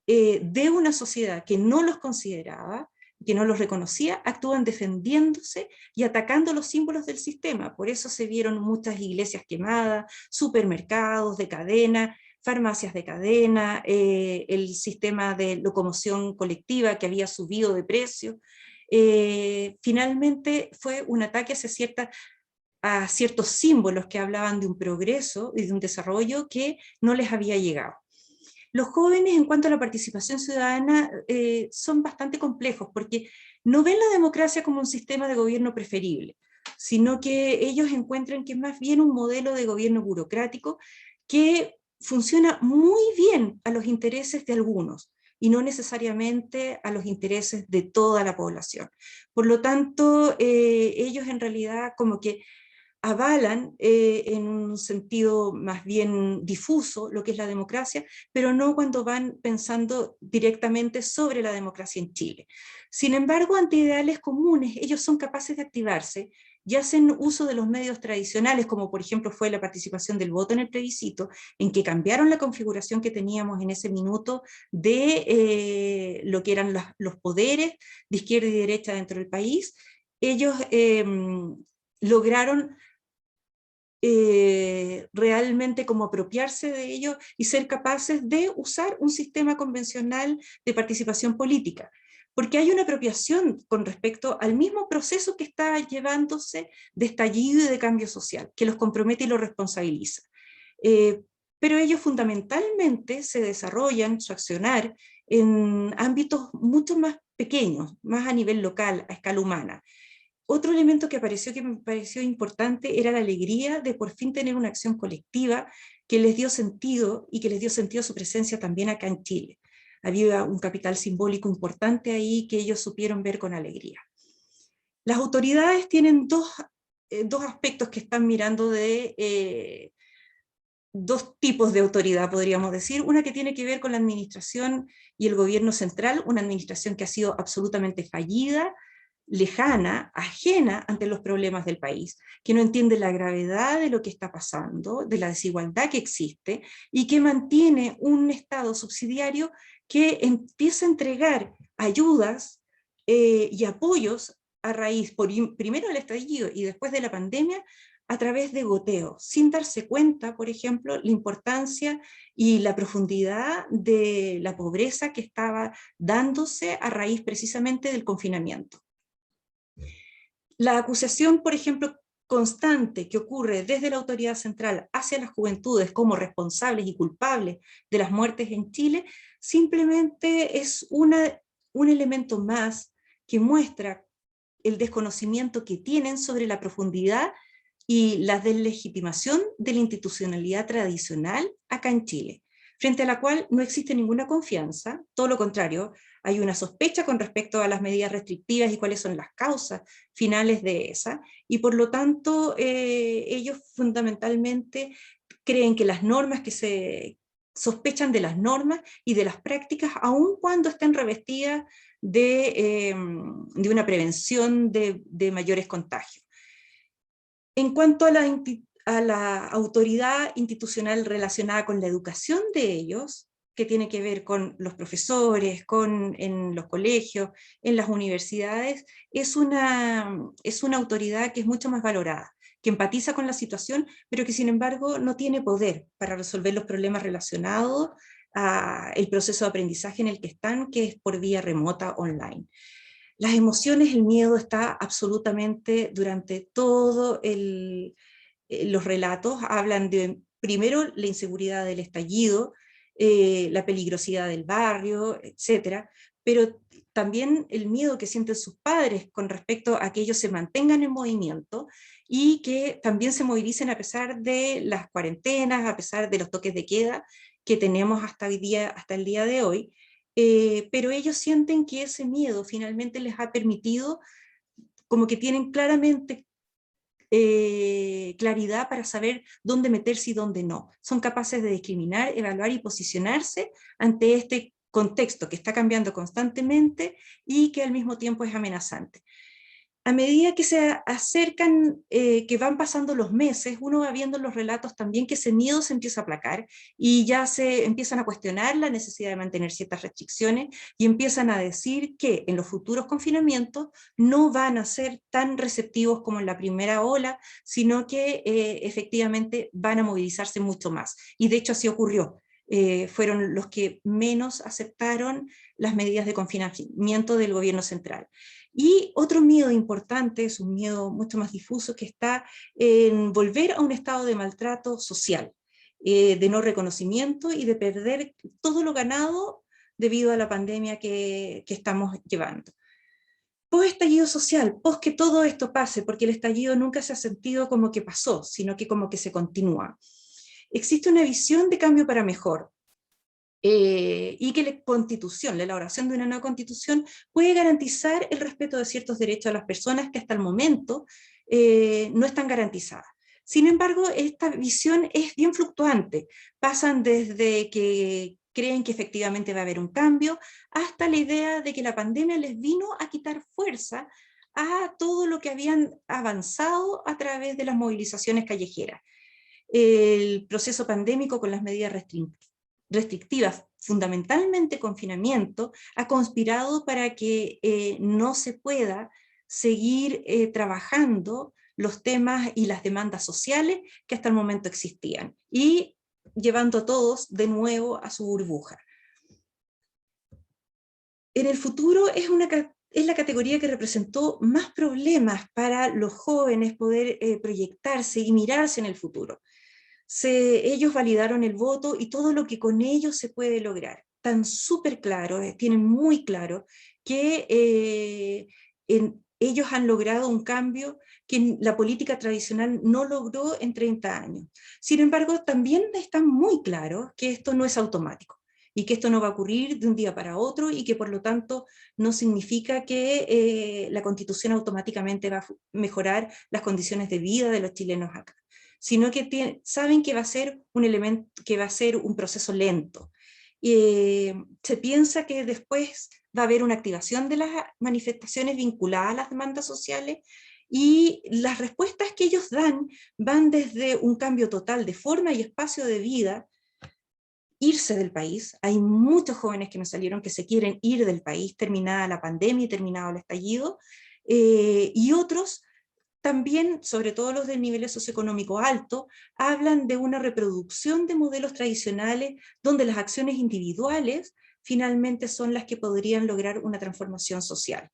de una sociedad que no los consideraba, que no los reconocía, actúan defendiéndose y atacando los símbolos del sistema. Por eso se vieron muchas iglesias quemadas, supermercados de cadena, farmacias de cadena, el sistema de locomoción colectiva que había subido de precio. Finalmente fue un ataque a ciertos símbolos que hablaban de un progreso y de un desarrollo que no les había llegado. Los jóvenes, en cuanto a la participación ciudadana, son bastante complejos, porque no ven la democracia como un sistema de gobierno preferible, sino que ellos encuentran que es más bien un modelo de gobierno burocrático que funciona muy bien a los intereses de algunos, y no necesariamente a los intereses de toda la población. Por lo tanto, ellos en realidad como que avalan en un sentido más bien difuso lo que es la democracia, pero no cuando van pensando directamente sobre la democracia en Chile. Sin embargo, ante ideales comunes, ellos son capaces de activarse y hacen uso de los medios tradicionales, como por ejemplo fue la participación del voto en el plebiscito, en que cambiaron la configuración que teníamos en ese minuto de lo que eran los poderes de izquierda y derecha dentro del país. Ellos lograron realmente como apropiarse de ello y ser capaces de usar un sistema convencional de participación política, porque hay una apropiación con respecto al mismo proceso que está llevándose de estallido y de cambio social, que los compromete y los responsabiliza. Pero ellos fundamentalmente se desarrollan su accionar en ámbitos mucho más pequeños, más a nivel local, a escala humana. Otro elemento que me pareció importante era la alegría de por fin tener una acción colectiva que les dio sentido y que les dio sentido a su presencia también acá en Chile. Había un capital simbólico importante ahí que ellos supieron ver con alegría. Las autoridades tienen dos aspectos que están mirando dos tipos de autoridad, podríamos decir. Una que tiene que ver con la administración y el gobierno central, una administración que ha sido absolutamente fallida, lejana, ajena ante los problemas del país, que no entiende la gravedad de lo que está pasando, de la desigualdad que existe, y que mantiene un Estado subsidiario que empieza a entregar ayudas y apoyos a raíz, primero del estallido y después de la pandemia, a través de goteo, sin darse cuenta, por ejemplo, la importancia y la profundidad de la pobreza que estaba dándose a raíz precisamente del confinamiento. La acusación, por ejemplo, constante que ocurre desde la autoridad central hacia las juventudes como responsables y culpables de las muertes en Chile, simplemente es un elemento más que muestra el desconocimiento que tienen sobre la profundidad y la deslegitimación de la institucionalidad tradicional acá en Chile, frente a la cual no existe ninguna confianza, todo lo contrario, hay una sospecha con respecto a las medidas restrictivas y cuáles son las causas finales de esa, y por lo tanto ellos fundamentalmente creen que las normas sospechan de las normas y de las prácticas, aun cuando estén revestidas de una prevención de mayores contagios. En cuanto a la autoridad institucional relacionada con la educación de ellos, que tiene que ver con los profesores, en los colegios, en las universidades, es una autoridad que es mucho más valorada, que empatiza con la situación, pero que sin embargo no tiene poder para resolver los problemas relacionados al proceso de aprendizaje en el que están, que es por vía remota online. Las emociones, el miedo está absolutamente durante todo los relatos, hablan de, primero, la inseguridad del estallido, la peligrosidad del barrio, etcétera, pero también el miedo que sienten sus padres con respecto a que ellos se mantengan en movimiento y que también se movilicen a pesar de las cuarentenas, a pesar de los toques de queda que tenemos hasta el día de hoy, pero ellos sienten que ese miedo finalmente les ha permitido, como que tienen claramente claridad para saber dónde meterse y dónde no. Son capaces de discriminar, evaluar y posicionarse ante este contexto que está cambiando constantemente y que al mismo tiempo es amenazante. A medida que se acercan, que van pasando los meses, uno va viendo en los relatos también que ese miedo se empieza a aplacar y ya se empiezan a cuestionar la necesidad de mantener ciertas restricciones y empiezan a decir que en los futuros confinamientos no van a ser tan receptivos como en la primera ola, sino que efectivamente van a movilizarse mucho más. Y de hecho así ocurrió. Fueron los que menos aceptaron las medidas de confinamiento del gobierno central. Y otro miedo importante, es un miedo mucho más difuso, que está en volver a un estado de maltrato social, de no reconocimiento y de perder todo lo ganado debido a la pandemia que estamos llevando. Post-estallido social, post que todo esto pase, porque el estallido nunca se ha sentido como que pasó, sino que como que se continúa. Existe una visión de cambio para mejor, y que la constitución, la elaboración de una nueva constitución, puede garantizar el respeto de ciertos derechos a las personas que hasta el momento no están garantizadas. Sin embargo, esta visión es bien fluctuante. Pasan desde que creen que efectivamente va a haber un cambio, hasta la idea de que la pandemia les vino a quitar fuerza a todo lo que habían avanzado a través de las movilizaciones callejeras. El proceso pandémico con las medidas restrictivas, fundamentalmente confinamiento, ha conspirado para que no se pueda seguir trabajando los temas y las demandas sociales que hasta el momento existían, y llevando a todos de nuevo a su burbuja. En el futuro es la categoría que representó más problemas para los jóvenes poder proyectarse y mirarse en el futuro. Ellos validaron el voto y todo lo que con ellos se puede lograr. Están súper claros, tienen muy claro que ellos han logrado un cambio que la política tradicional no logró en 30 años. Sin embargo, también están muy claros que esto no es automático y que esto no va a ocurrir de un día para otro, y que por lo tanto no significa que la Constitución automáticamente va a mejorar las condiciones de vida de los chilenos acá, sino que saben que va a ser un elemento, que va a ser un proceso lento. Se piensa que después va a haber una activación de las manifestaciones vinculadas a las demandas sociales, y las respuestas que ellos dan van desde un cambio total de forma y espacio de vida, irse del país. Hay muchos jóvenes que nos salieron que se quieren ir del país terminada la pandemia y terminado el estallido, y otros también, sobre todo los del nivel socioeconómico alto, hablan de una reproducción de modelos tradicionales donde las acciones individuales finalmente son las que podrían lograr una transformación social.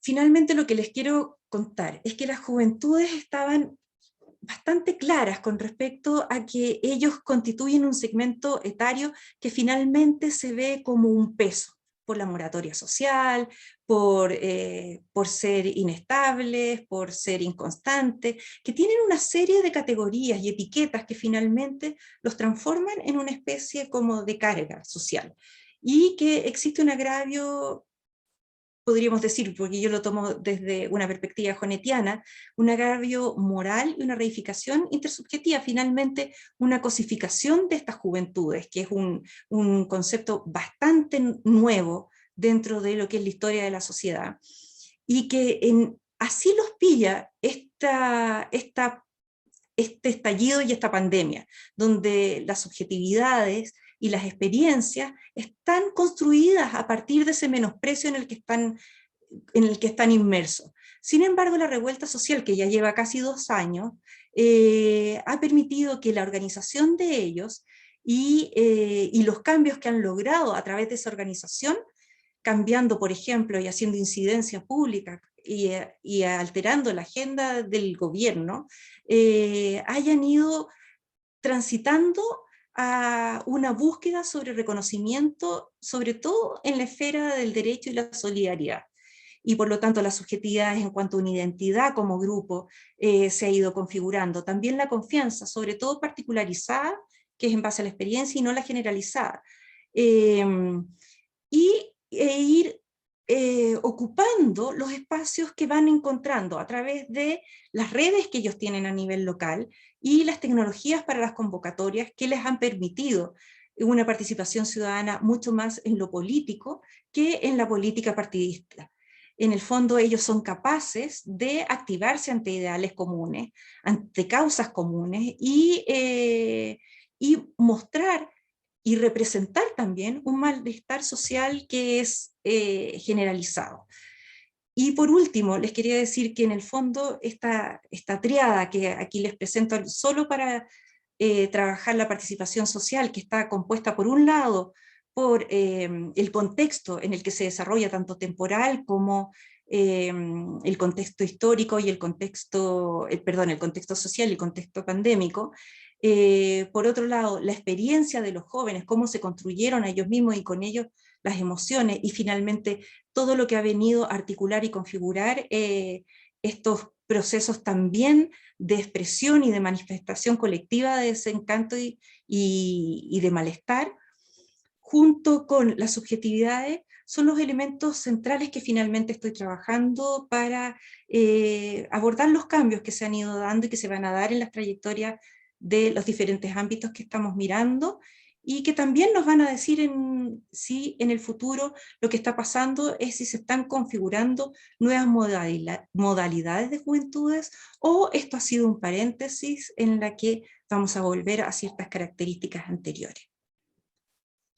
Finalmente, lo que les quiero contar es que las juventudes estaban bastante claras con respecto a que ellos constituyen un segmento etario que finalmente se ve como un peso, por la moratoria social, por ser inestables, por ser inconstantes, que tienen una serie de categorías y etiquetas que finalmente los transforman en una especie como de carga social, y que existe un agravio, podríamos decir, porque yo lo tomo desde una perspectiva jonetiana, un agravio moral y una reificación intersubjetiva, finalmente una cosificación de estas juventudes, que es un concepto bastante nuevo dentro de lo que es la historia de la sociedad, y que así los pilla este estallido y esta pandemia, donde las subjetividades y las experiencias están construidas a partir de ese menosprecio en el que están inmersos. Sin embargo, la revuelta social, que ya lleva casi 2 años, ha permitido que la organización de ellos y los cambios que han logrado a través de esa organización, cambiando, por ejemplo, y haciendo incidencia pública y alterando la agenda del gobierno, hayan ido transitando a una búsqueda sobre reconocimiento, sobre todo en la esfera del derecho y la solidaridad. Y por lo tanto las subjetividades en cuanto a una identidad como grupo se ha ido configurando. También la confianza, sobre todo particularizada, que es en base a la experiencia y no la generalizada. Ir ocupando los espacios que van encontrando a través de las redes que ellos tienen a nivel local y las tecnologías para las convocatorias que les han permitido una participación ciudadana mucho más en lo político que en la política partidista. en el fondo ellos son capaces de activarse ante ideales comunes, ante causas comunes y mostrar y representar también un malestar social que es generalizado. Y por último, les quería decir que en el fondo esta triada que aquí les presento solo para trabajar la participación social, que está compuesta por un lado por el contexto en el que se desarrolla, tanto temporal como el contexto histórico y el contexto social y el contexto pandémico. Por otro lado, la experiencia de los jóvenes, cómo se construyeron a ellos mismos y con ellos las emociones, y finalmente todo lo que ha venido a articular y configurar estos procesos también de expresión y de manifestación colectiva de desencanto y de malestar, junto con las subjetividades, son los elementos centrales que finalmente estoy trabajando para abordar los cambios que se han ido dando y que se van a dar en las trayectorias de los diferentes ámbitos que estamos mirando, y que también nos van a decir si en el futuro lo que está pasando es si se están configurando nuevas modalidades de juventudes, o esto ha sido un paréntesis en la que vamos a volver a ciertas características anteriores.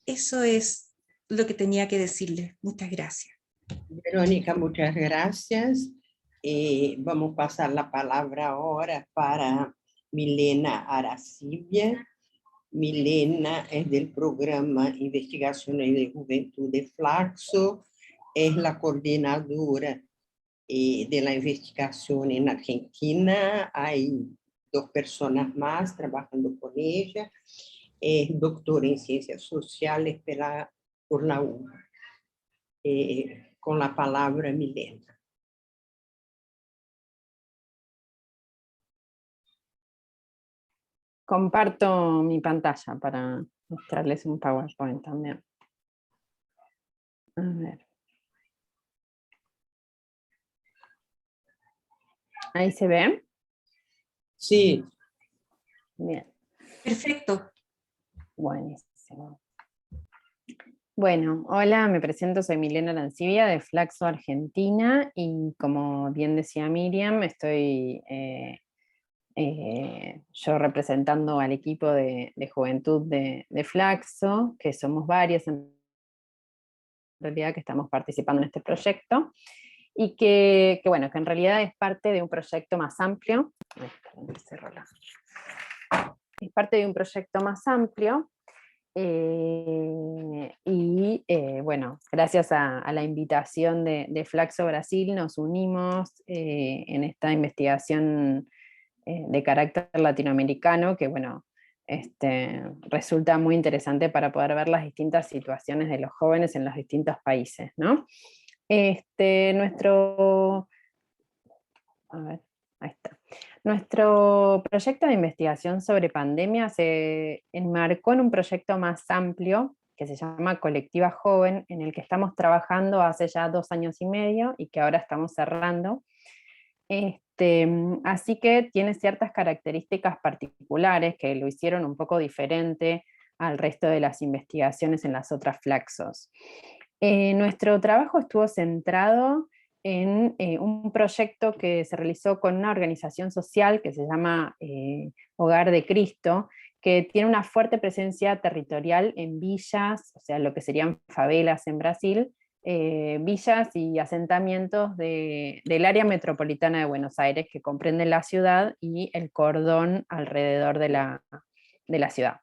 Eso es lo que tenía que decirles. Muchas gracias. Verónica, muchas gracias. Vamos a pasar la palabra ahora para Milena Aracibia. Milena es del programa Investigaciones de Juventud de Flaxo, es la coordinadora de la investigación en Argentina. Hay 2 personas más trabajando con ella. Es doctora en Ciencias Sociales por la UBA. Con la palabra, Milena. Comparto mi pantalla para mostrarles un PowerPoint también. A ver. ¿Ahí se ve? Sí. Bien. Perfecto. Buenísimo. Bueno, hola, me presento, soy Milena Arancibia de Flaxo, Argentina, y como bien decía Miriam, estoy yo representando al equipo de juventud de Flaxo, que somos varias en realidad que estamos participando en este proyecto, y que bueno, que en realidad es parte de un proyecto más amplio. Es parte de un proyecto más amplio, y bueno, gracias a la invitación de Flaxo Brasil nos unimos en esta investigación de carácter latinoamericano, que bueno, resulta muy interesante para poder ver las distintas situaciones de los jóvenes en los distintos países, ¿no? A ver, ahí está. Nuestro proyecto de investigación sobre pandemia se enmarcó en un proyecto más amplio que se llama Colectiva Joven, en el que estamos trabajando hace ya 2 años y medio y que ahora estamos cerrando. Así que tiene ciertas características particulares que lo hicieron un poco diferente al resto de las investigaciones en las otras Flaxos. Nuestro trabajo estuvo centrado en un proyecto que se realizó con una organización social que se llama Hogar de Cristo, que tiene una fuerte presencia territorial en villas, o sea, lo que serían favelas en Brasil, villas y asentamientos del área metropolitana de Buenos Aires, que comprenden la ciudad y el cordón alrededor de la ciudad.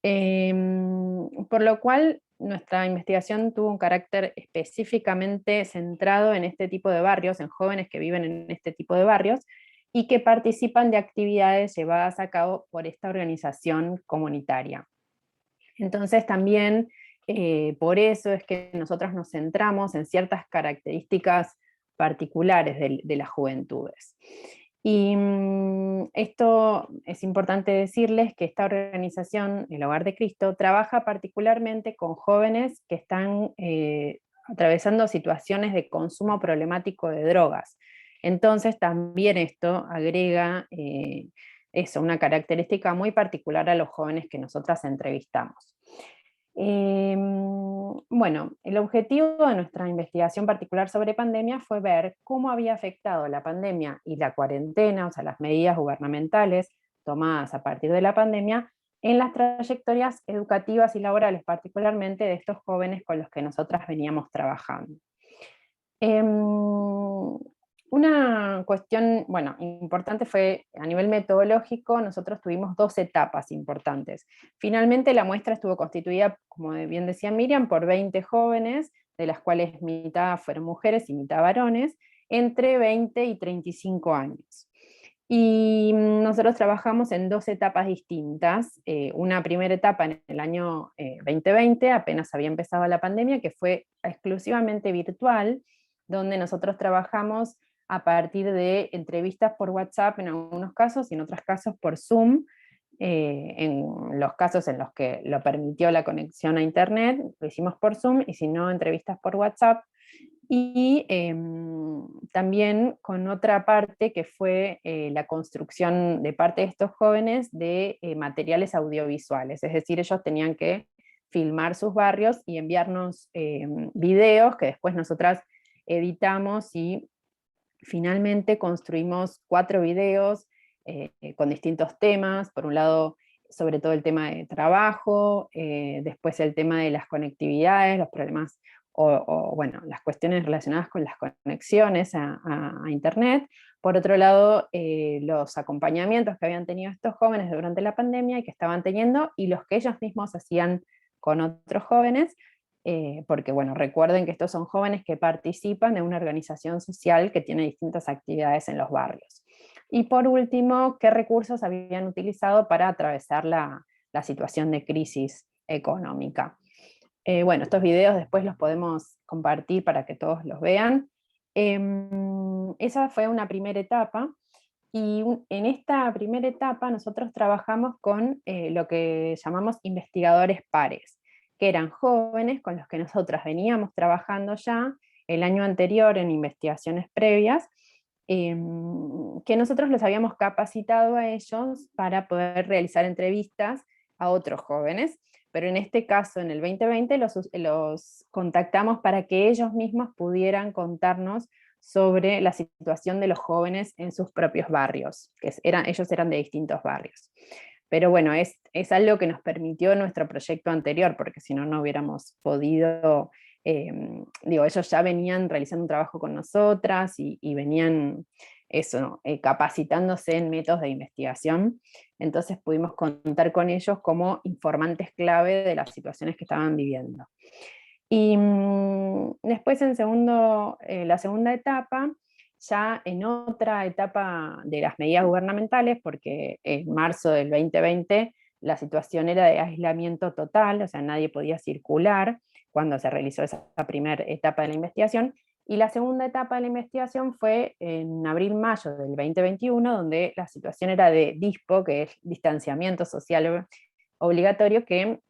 Por lo cual, nuestra investigación tuvo un carácter específicamente centrado en este tipo de barrios, en jóvenes que viven en este tipo de barrios, y que participan de actividades llevadas a cabo por esta organización comunitaria. Entonces también por eso es que nosotros nos centramos en ciertas características particulares de las juventudes. Y esto es importante decirles que esta organización, el Hogar de Cristo, trabaja particularmente con jóvenes que están atravesando situaciones de consumo problemático de drogas. Entonces también esto agrega una característica muy particular a los jóvenes que nosotras entrevistamos. bueno, el objetivo de nuestra investigación particular sobre pandemia fue ver cómo había afectado la pandemia y la cuarentena, o sea, las medidas gubernamentales tomadas a partir de la pandemia, en las trayectorias educativas y laborales, particularmente de estos jóvenes con los que nosotras veníamos trabajando. Una cuestión, bueno, importante fue, a nivel metodológico, nosotros tuvimos 2 etapas importantes. Finalmente la muestra estuvo constituida, como bien decía Miriam, por 20 jóvenes, de las cuales mitad fueron mujeres y mitad varones, entre 20 y 35 años. Y nosotros trabajamos en 2 etapas distintas. Una primera etapa en el año 2020, apenas había empezado la pandemia, que fue exclusivamente virtual, donde nosotros trabajamos a partir de entrevistas por WhatsApp en algunos casos y en otros casos por Zoom, en los casos en los que lo permitió la conexión a internet, lo hicimos por Zoom, y si no, entrevistas por WhatsApp. Y también con otra parte que fue la construcción de parte de estos jóvenes de materiales audiovisuales, es decir, ellos tenían que filmar sus barrios y enviarnos videos que después nosotras editamos y finalmente construimos 4 videos con distintos temas. Por un lado, sobre todo el tema de trabajo, después el tema de las conectividades, los problemas bueno, las cuestiones relacionadas con las conexiones a Internet. Por otro lado, los acompañamientos que habían tenido estos jóvenes durante la pandemia y que estaban teniendo, y los que ellos mismos hacían con otros jóvenes, porque bueno, recuerden que estos son jóvenes que participan de una organización social que tiene distintas actividades en los barrios. Y por último, ¿qué recursos habían utilizado para atravesar la situación de crisis económica? Bueno, estos videos después los podemos compartir para que todos los vean. Esa fue una primera etapa, y en esta primera etapa nosotros trabajamos con lo que llamamos investigadores pares, que eran jóvenes con los que nosotras veníamos trabajando ya el año anterior en investigaciones previas, que nosotros los habíamos capacitado a ellos para poder realizar entrevistas a otros jóvenes, pero en este caso, en el 2020, los contactamos para que ellos mismos pudieran contarnos sobre la situación de los jóvenes en sus propios barrios, que ellos eran de distintos barrios. Pero bueno, es algo que nos permitió nuestro proyecto anterior, porque si no, no hubiéramos podido, ellos ya venían realizando un trabajo con nosotras y venían capacitándose en métodos de investigación, entonces pudimos contar con ellos como informantes clave de las situaciones que estaban viviendo. Y después la segunda etapa, ya en otra etapa de las medidas gubernamentales, porque en marzo del 2020 la situación era de aislamiento total, o sea, nadie podía circular cuando se realizó esa primera etapa de la investigación, y la segunda etapa de la investigación fue en abril-mayo del 2021, donde la situación era de DISPO, que es distanciamiento social obligatorio, que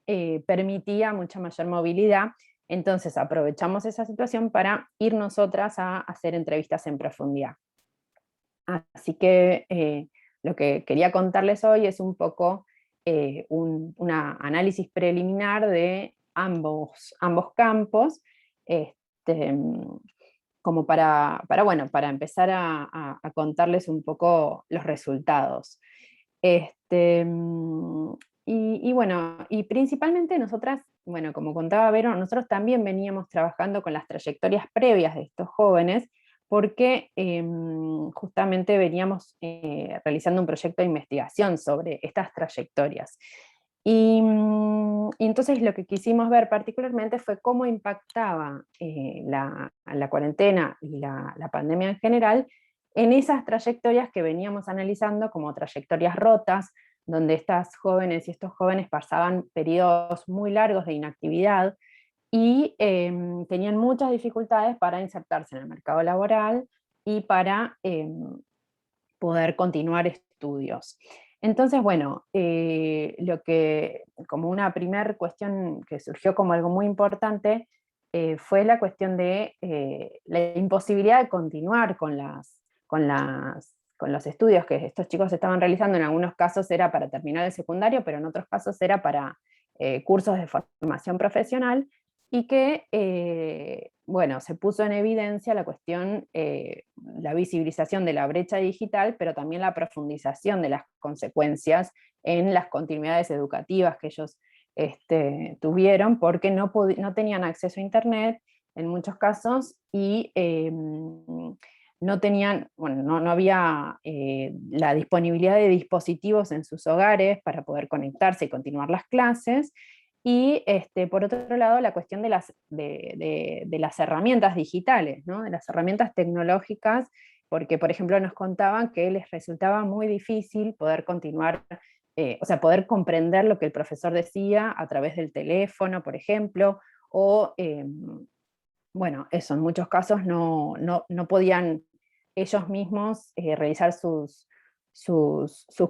permitía mucha mayor movilidad. Entonces aprovechamos esa situación para ir nosotras a hacer entrevistas en profundidad. Así que lo que quería contarles hoy es un poco un análisis preliminar de ambos campos, como para empezar a contarles un poco los resultados. Y principalmente nosotras, bueno, como contaba Vero, nosotros también veníamos trabajando con las trayectorias previas de estos jóvenes, porque justamente veníamos realizando un proyecto de investigación sobre estas trayectorias. Y entonces lo que quisimos ver particularmente fue cómo impactaba la cuarentena y la pandemia en general en esas trayectorias que veníamos analizando como trayectorias rotas, donde estas jóvenes y estos jóvenes pasaban periodos muy largos de inactividad y tenían muchas dificultades para insertarse en el mercado laboral y para poder continuar estudios. Entonces, bueno, como una primera cuestión que surgió como algo muy importante, fue la cuestión de la imposibilidad de continuar con los estudios que estos chicos estaban realizando. En algunos casos era para terminar el secundario, pero en otros casos era para cursos de formación profesional, y que, bueno, se puso en evidencia la cuestión, la visibilización de la brecha digital, pero también la profundización de las consecuencias en las continuidades educativas que ellos tuvieron, porque no tenían acceso a Internet en muchos casos, y no tenían, bueno, no había la disponibilidad de dispositivos en sus hogares para poder conectarse y continuar las clases. Y por otro lado, la cuestión de las herramientas digitales, ¿no? De las herramientas tecnológicas, porque, por ejemplo, nos contaban que les resultaba muy difícil poder continuar, o sea, poder comprender lo que el profesor decía a través del teléfono, por ejemplo, o, bueno, eso, en muchos casos no podían ellos mismos realizar sus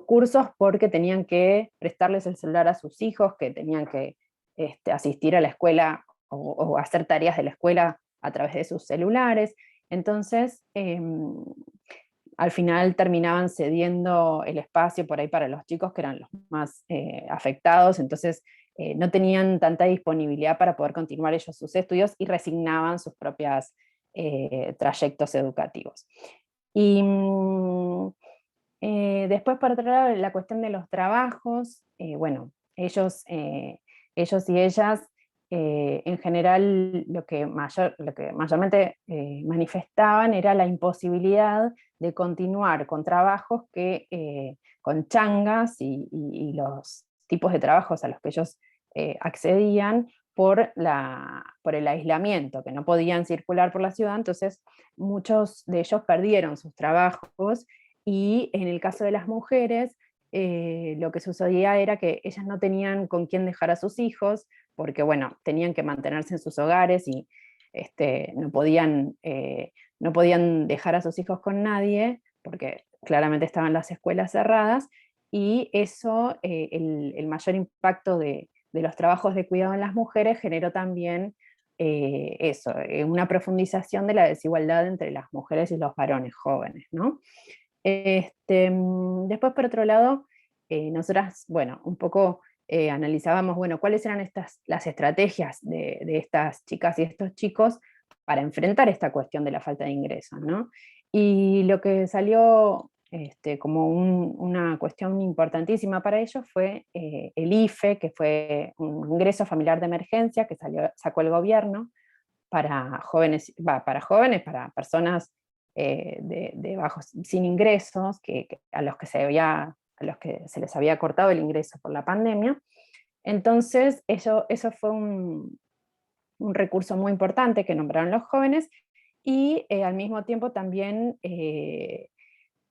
cursos porque tenían que prestarles el celular a sus hijos, que tenían que asistir a la escuela o hacer tareas de la escuela a través de sus celulares. Entonces, al final terminaban cediendo el espacio por ahí para los chicos que eran los más afectados, entonces no tenían tanta disponibilidad para poder continuar ellos sus estudios y resignaban sus propios trayectos educativos. Y después, por otro lado, la cuestión de los trabajos, bueno, ellos y ellas, en general, lo que mayormente manifestaban era la imposibilidad de continuar con trabajos con changas y los tipos de trabajos a los que ellos accedían por el aislamiento, que no podían circular por la ciudad, entonces muchos de ellos perdieron sus trabajos. Y en el caso de las mujeres, lo que sucedía era que ellas no tenían con quién dejar a sus hijos, porque bueno, tenían que mantenerse en sus hogares y no podían dejar a sus hijos con nadie, porque claramente estaban las escuelas cerradas, y eso, el mayor impacto de los trabajos de cuidado en las mujeres generó también una profundización de la desigualdad entre las mujeres y los varones jóvenes, ¿no? Después, por otro lado, nosotras, bueno, un poco analizábamos, bueno, cuáles eran las estrategias de estas chicas y estos chicos para enfrentar esta cuestión de la falta de ingresos, ¿no? Y lo que salió como una cuestión importantísima para ellos fue el IFE, que fue un ingreso familiar de emergencia que sacó el gobierno para jóvenes, para personas de bajos, sin ingresos, a los que se les había cortado el ingreso por la pandemia. Entonces, eso fue un recurso muy importante que nombraron los jóvenes, y al mismo tiempo también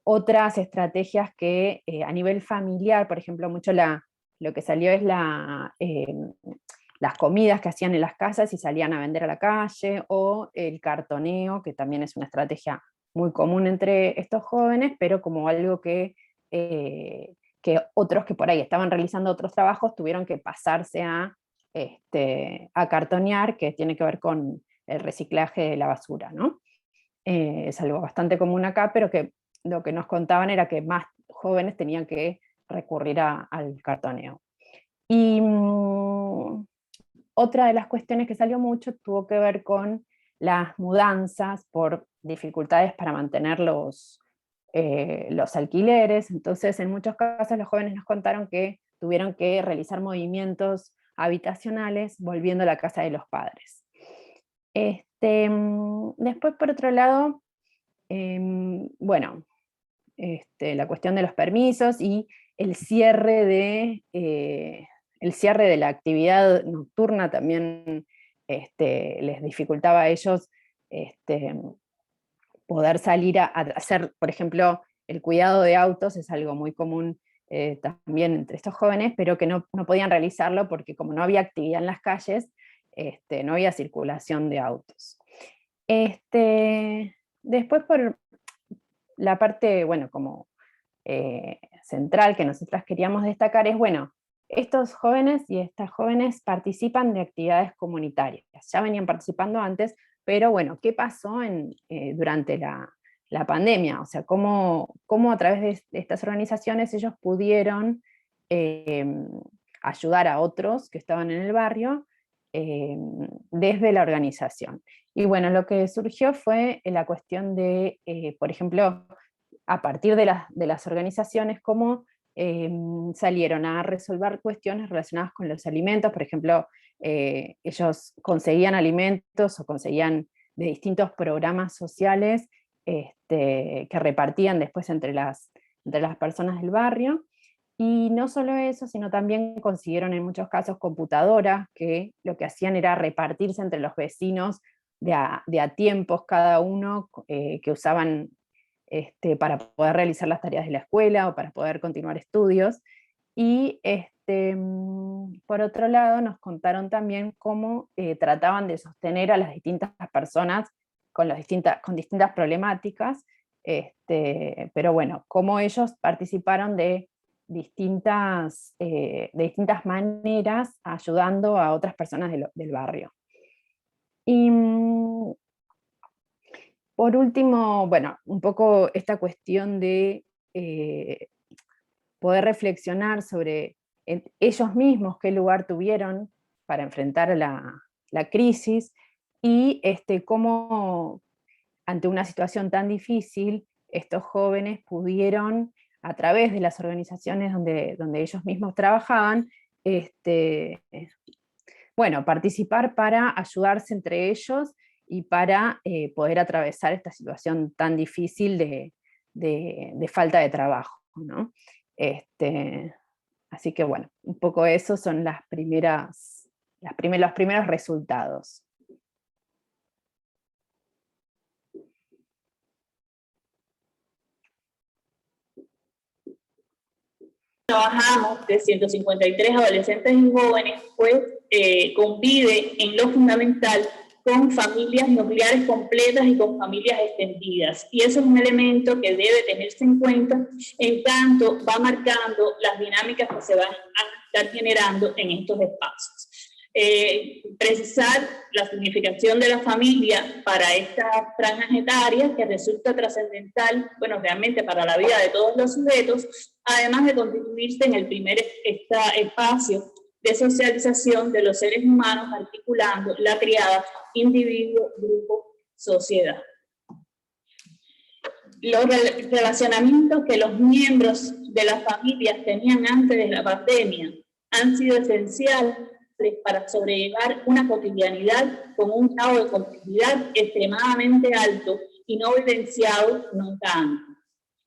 otras estrategias que a nivel familiar, por ejemplo, mucho lo que salió es las comidas que hacían en las casas y salían a vender a la calle, o el cartoneo, que también es una estrategia muy común entre estos jóvenes, pero como algo que otros que por ahí estaban realizando otros trabajos tuvieron que pasarse a cartonear, que tiene que ver con el reciclaje de la basura, ¿no? Es algo bastante común acá, pero que lo que nos contaban era que más jóvenes tenían que recurrir al cartoneo. Y otra de las cuestiones que salió mucho tuvo que ver con las mudanzas por dificultades para mantener los alquileres. Entonces, en muchos casos los jóvenes nos contaron que tuvieron que realizar movimientos habitacionales volviendo a la casa de los padres. Después, por otro lado, bueno, la cuestión de los permisos y el cierre de la actividad nocturna también les dificultaba a ellos poder salir a hacer, por ejemplo, el cuidado de autos es algo muy común también entre estos jóvenes, pero que no podían realizarlo porque como no había actividad en las calles, no había circulación de autos. Después, por la parte, bueno, como central que nosotras queríamos destacar es, bueno, estos jóvenes y estas jóvenes participan de actividades comunitarias, ya venían participando antes, pero bueno, ¿qué pasó durante la pandemia? O sea, cómo a través de estas organizaciones ellos pudieron ayudar a otros que estaban en el barrio desde la organización. Y bueno, lo que surgió fue la cuestión de, por ejemplo, a partir de las organizaciones, cómo salieron a resolver cuestiones relacionadas con los alimentos. Por ejemplo, ellos conseguían alimentos o conseguían de distintos programas sociales que repartían después entre las personas del barrio. Y no solo eso, sino también consiguieron en muchos casos computadoras que lo que hacían era repartirse entre los vecinos de a tiempos cada uno, que usaban para poder realizar las tareas de la escuela o para poder continuar estudios. Y por otro lado nos contaron también cómo trataban de sostener a las distintas personas con distintas problemáticas, pero bueno, cómo ellos participaron de distintas maneras ayudando a otras personas del barrio. Y por último, bueno, un poco esta cuestión de poder reflexionar sobre ellos mismos, qué lugar tuvieron para enfrentar la crisis, y cómo ante una situación tan difícil estos jóvenes pudieron, a través de las organizaciones donde ellos mismos trabajaban, bueno, participar para ayudarse entre ellos y para poder atravesar esta situación tan difícil de falta de trabajo, ¿no? Así que bueno, un poco esos son los primeros resultados. Trabajamos de 153 adolescentes y jóvenes, pues convive en lo fundamental con familias nucleares completas y con familias extendidas. Y eso es un elemento que debe tenerse en cuenta, en tanto va marcando las dinámicas que se van a estar generando en estos espacios. Precisar la significación de la familia para estas franjas etarias, que resulta trascendental, bueno, realmente para la vida de todos los sujetos, además de constituirse en el primer espacio de socialización de los seres humanos, articulando la triada individuo, grupo, sociedad. Los relacionamientos que los miembros de las familias tenían antes de la pandemia han sido esenciales para sobrellevar una cotidianidad con un grado de complejidad extremadamente alto y no vivenciado nunca antes.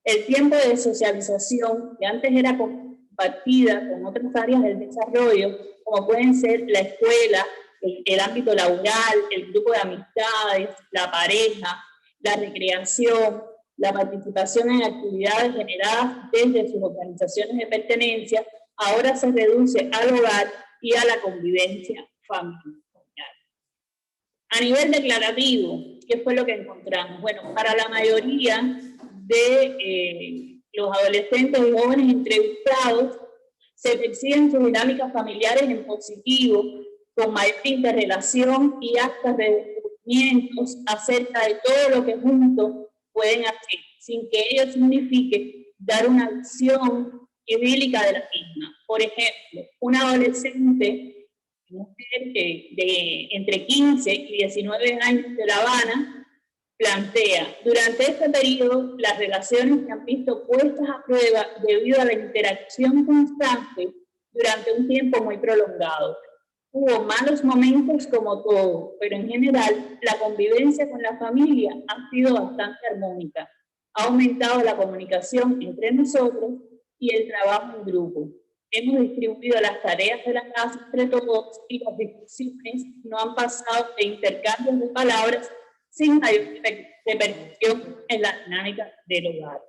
El tiempo de socialización, que antes era compartida con otras áreas del desarrollo, como pueden ser la escuela, el ámbito laboral, el grupo de amistades, la pareja, la recreación, la participación en actividades generadas desde sus organizaciones de pertenencia, ahora se reduce al hogar y a la convivencia familiar. A nivel declarativo, ¿qué fue lo que encontramos? Bueno, para la mayoría de los adolescentes y jóvenes entrevistados, se perciben sus dinámicas familiares en positivo, con mayor interrelación y hasta redescubrimientos acerca de todo lo que juntos pueden hacer, sin que ello signifique dar una visión idílica de la misma. Por ejemplo, una adolescente, mujer de entre 15 y 19 años de La Habana, plantea: durante este periodo, las relaciones se han visto puestas a prueba debido a la interacción constante durante un tiempo muy prolongado. Hubo malos momentos como todo, pero en general la convivencia con la familia ha sido bastante armónica. Ha aumentado la comunicación entre nosotros y el trabajo en grupo. Hemos distribuido las tareas de la casa entre todos y las discusiones no han pasado de intercambios de palabras sin mayor repercusión en la dinámica del hogar.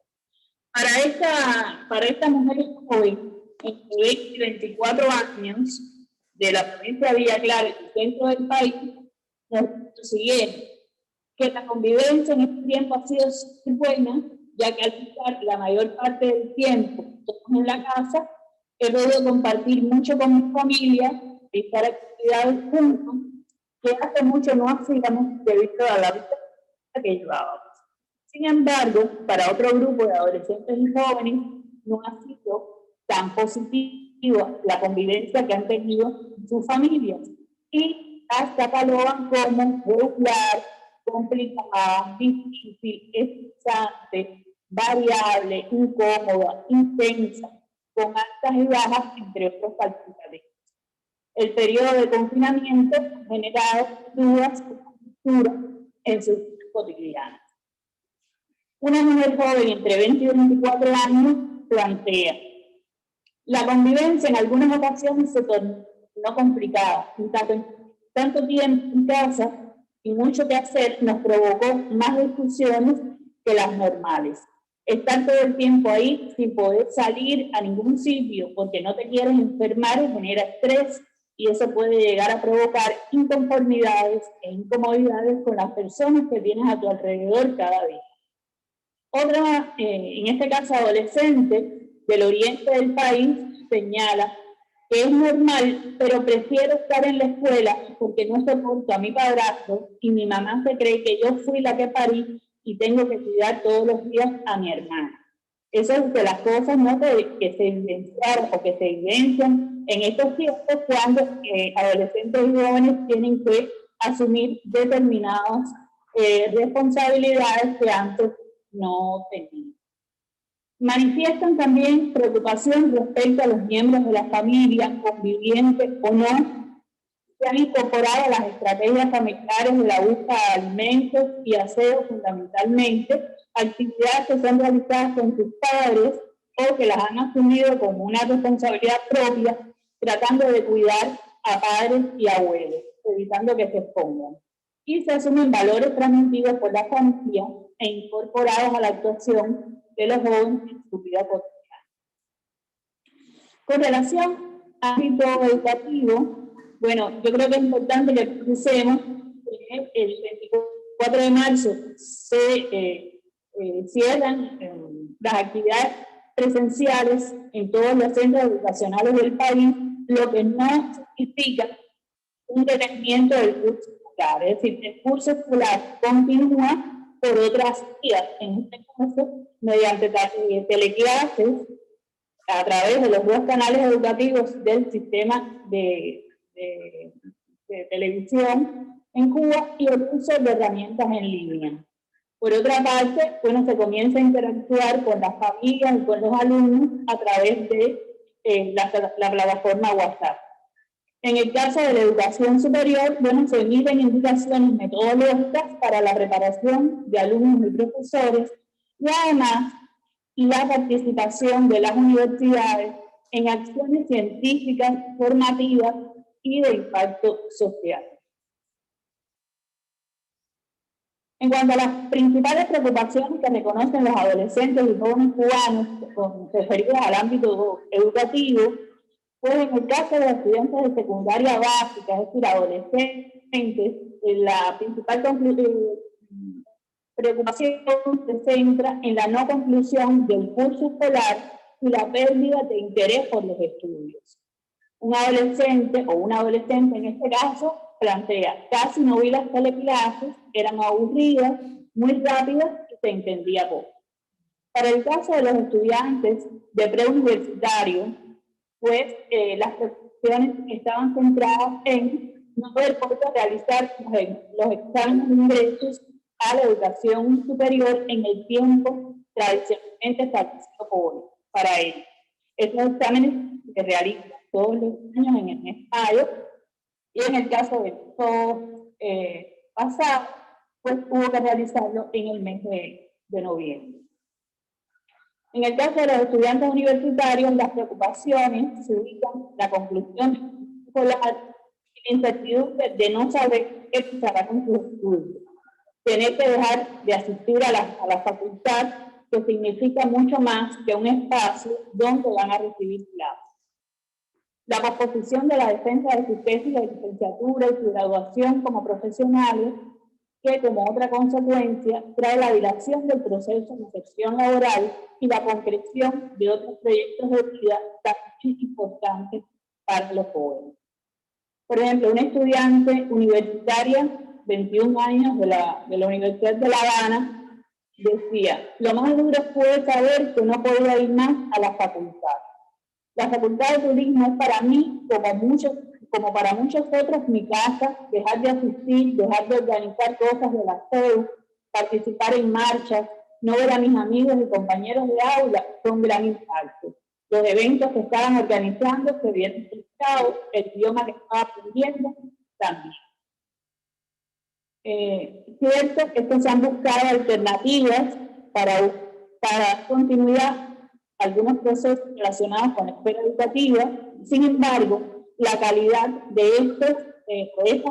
Para esta mujer joven, entre 20 y 24 años, de la provincia de Villa Clara, el centro del país, nos siguieron que la convivencia en este tiempo ha sido muy buena, ya que al estar la mayor parte del tiempo en la casa, he podido compartir mucho con mi familia, realizar actividades juntos, que hace mucho no hacíamos debido a la vida que llevábamos. Sin embargo, para otro grupo de adolescentes y jóvenes, no ha sido tan positiva la convivencia que han tenido sus familias. y las catalogan como regular, complicada, difícil, estresante, variable, incómoda, intensa, con altas y bajas, entre otros calificativos. El periodo de confinamiento ha generado dudas en sus vidas cotidianas. Una mujer joven entre 20 y 24 años plantea: la convivencia en algunas ocasiones se tornó complicada, tanto tiempo en casa y mucho que hacer nos provocó más discusiones que las normales. Estar todo el tiempo ahí sin poder salir a ningún sitio porque no te quieres enfermar genera estrés, y eso puede llegar a provocar inconformidades e incomodidades con las personas que tienes a tu alrededor cada día. Otra, en este caso adolescente, del oriente del país, señala que es normal, pero prefiero estar en la escuela porque no soporto a mi padrastro y mi mamá se cree que yo fui la que parí y tengo que cuidar todos los días a mi hermana. Esas son de las cosas, ¿no?, que se evidenciaron o que se evidencian en estos tiempos cuando adolescentes y jóvenes tienen que asumir determinadas responsabilidades que antes no tenían. Manifiestan también preocupación respecto a los miembros de la familia, convivientes o no, que han incorporado a las estrategias familiares de la búsqueda de alimentos y aseo fundamentalmente, actividades que son realizadas con sus padres o que las han asumido como una responsabilidad propia, tratando de cuidar a padres y abuelos, evitando que se expongan. Y se asumen valores transmitidos por la familia e incorporados a la actuación de los jóvenes en su vida cotidiana. Con relación al ámbito educativo, bueno, yo creo que es importante que pensemos que el 24 de marzo se cierran las actividades presenciales en todos los centros educacionales del país, lo que no significa un detenimiento del curso escolar, es decir, el curso escolar continúa por otras vías, en este caso mediante teleclases a través de los dos canales educativos del sistema de televisión en Cuba y el uso de herramientas en línea. Por otra parte, bueno, se comienza a interactuar con las familias y con los alumnos a través de la plataforma WhatsApp. En el caso de la educación superior, bueno, se emiten indicaciones metodológicas para la preparación de alumnos y profesores y además la participación de las universidades en acciones científicas, formativas y de impacto social. En cuanto a las principales preocupaciones que reconocen los adolescentes y jóvenes cubanos referidas al ámbito educativo, pues en el caso de los estudiantes de secundaria básica, es decir, adolescentes, la principal preocupación se centra en la no conclusión del curso escolar y la pérdida de interés por los estudios. Un adolescente o una adolescente en este caso plantea: casi no vi las teleclases, eran aburridas, muy rápidas y se entendía poco. Para el caso de los estudiantes de preuniversitario, pues las preocupaciones estaban centradas en no poder realizar los exámenes de ingresos a la educación superior en el tiempo tradicionalmente establecido para ellos. Estos exámenes se realizan todos los años en el mes de mayo, y en el caso del pasado, pues hubo que realizarlo en el mes de noviembre. En el caso de los estudiantes universitarios, las preocupaciones se ubican en la conclusión escolar y la incertidumbre de no saber qué pasará con sus estudios. Tener que dejar de asistir a la facultad, que significa mucho más que un espacio donde van a recibir clases. La posposición de la defensa de su tesis de licenciatura y su graduación como profesionales, que como otra consecuencia trae la dilación del proceso de inserción laboral y la concreción de otros proyectos de vida también importantes para los jóvenes. Por ejemplo, una estudiante universitaria, 21 años, de la Universidad de La Habana, decía: lo más duro fue saber que no podía ir más a la facultad. La Facultad de Turismo es para mí, como muchos como para muchos otros, mi casa, dejar de asistir, dejar de organizar cosas de la CEU, participar en marchas, no ver a mis amigos y compañeros de aula, fue un gran impacto. Los eventos que estaban organizando se vieron frustrados, el idioma que estaba aprendiendo también. Cierto que se han buscado alternativas para dar continuidad a algunos procesos relacionados con la escuela educativa. Sin embargo, la calidad de estas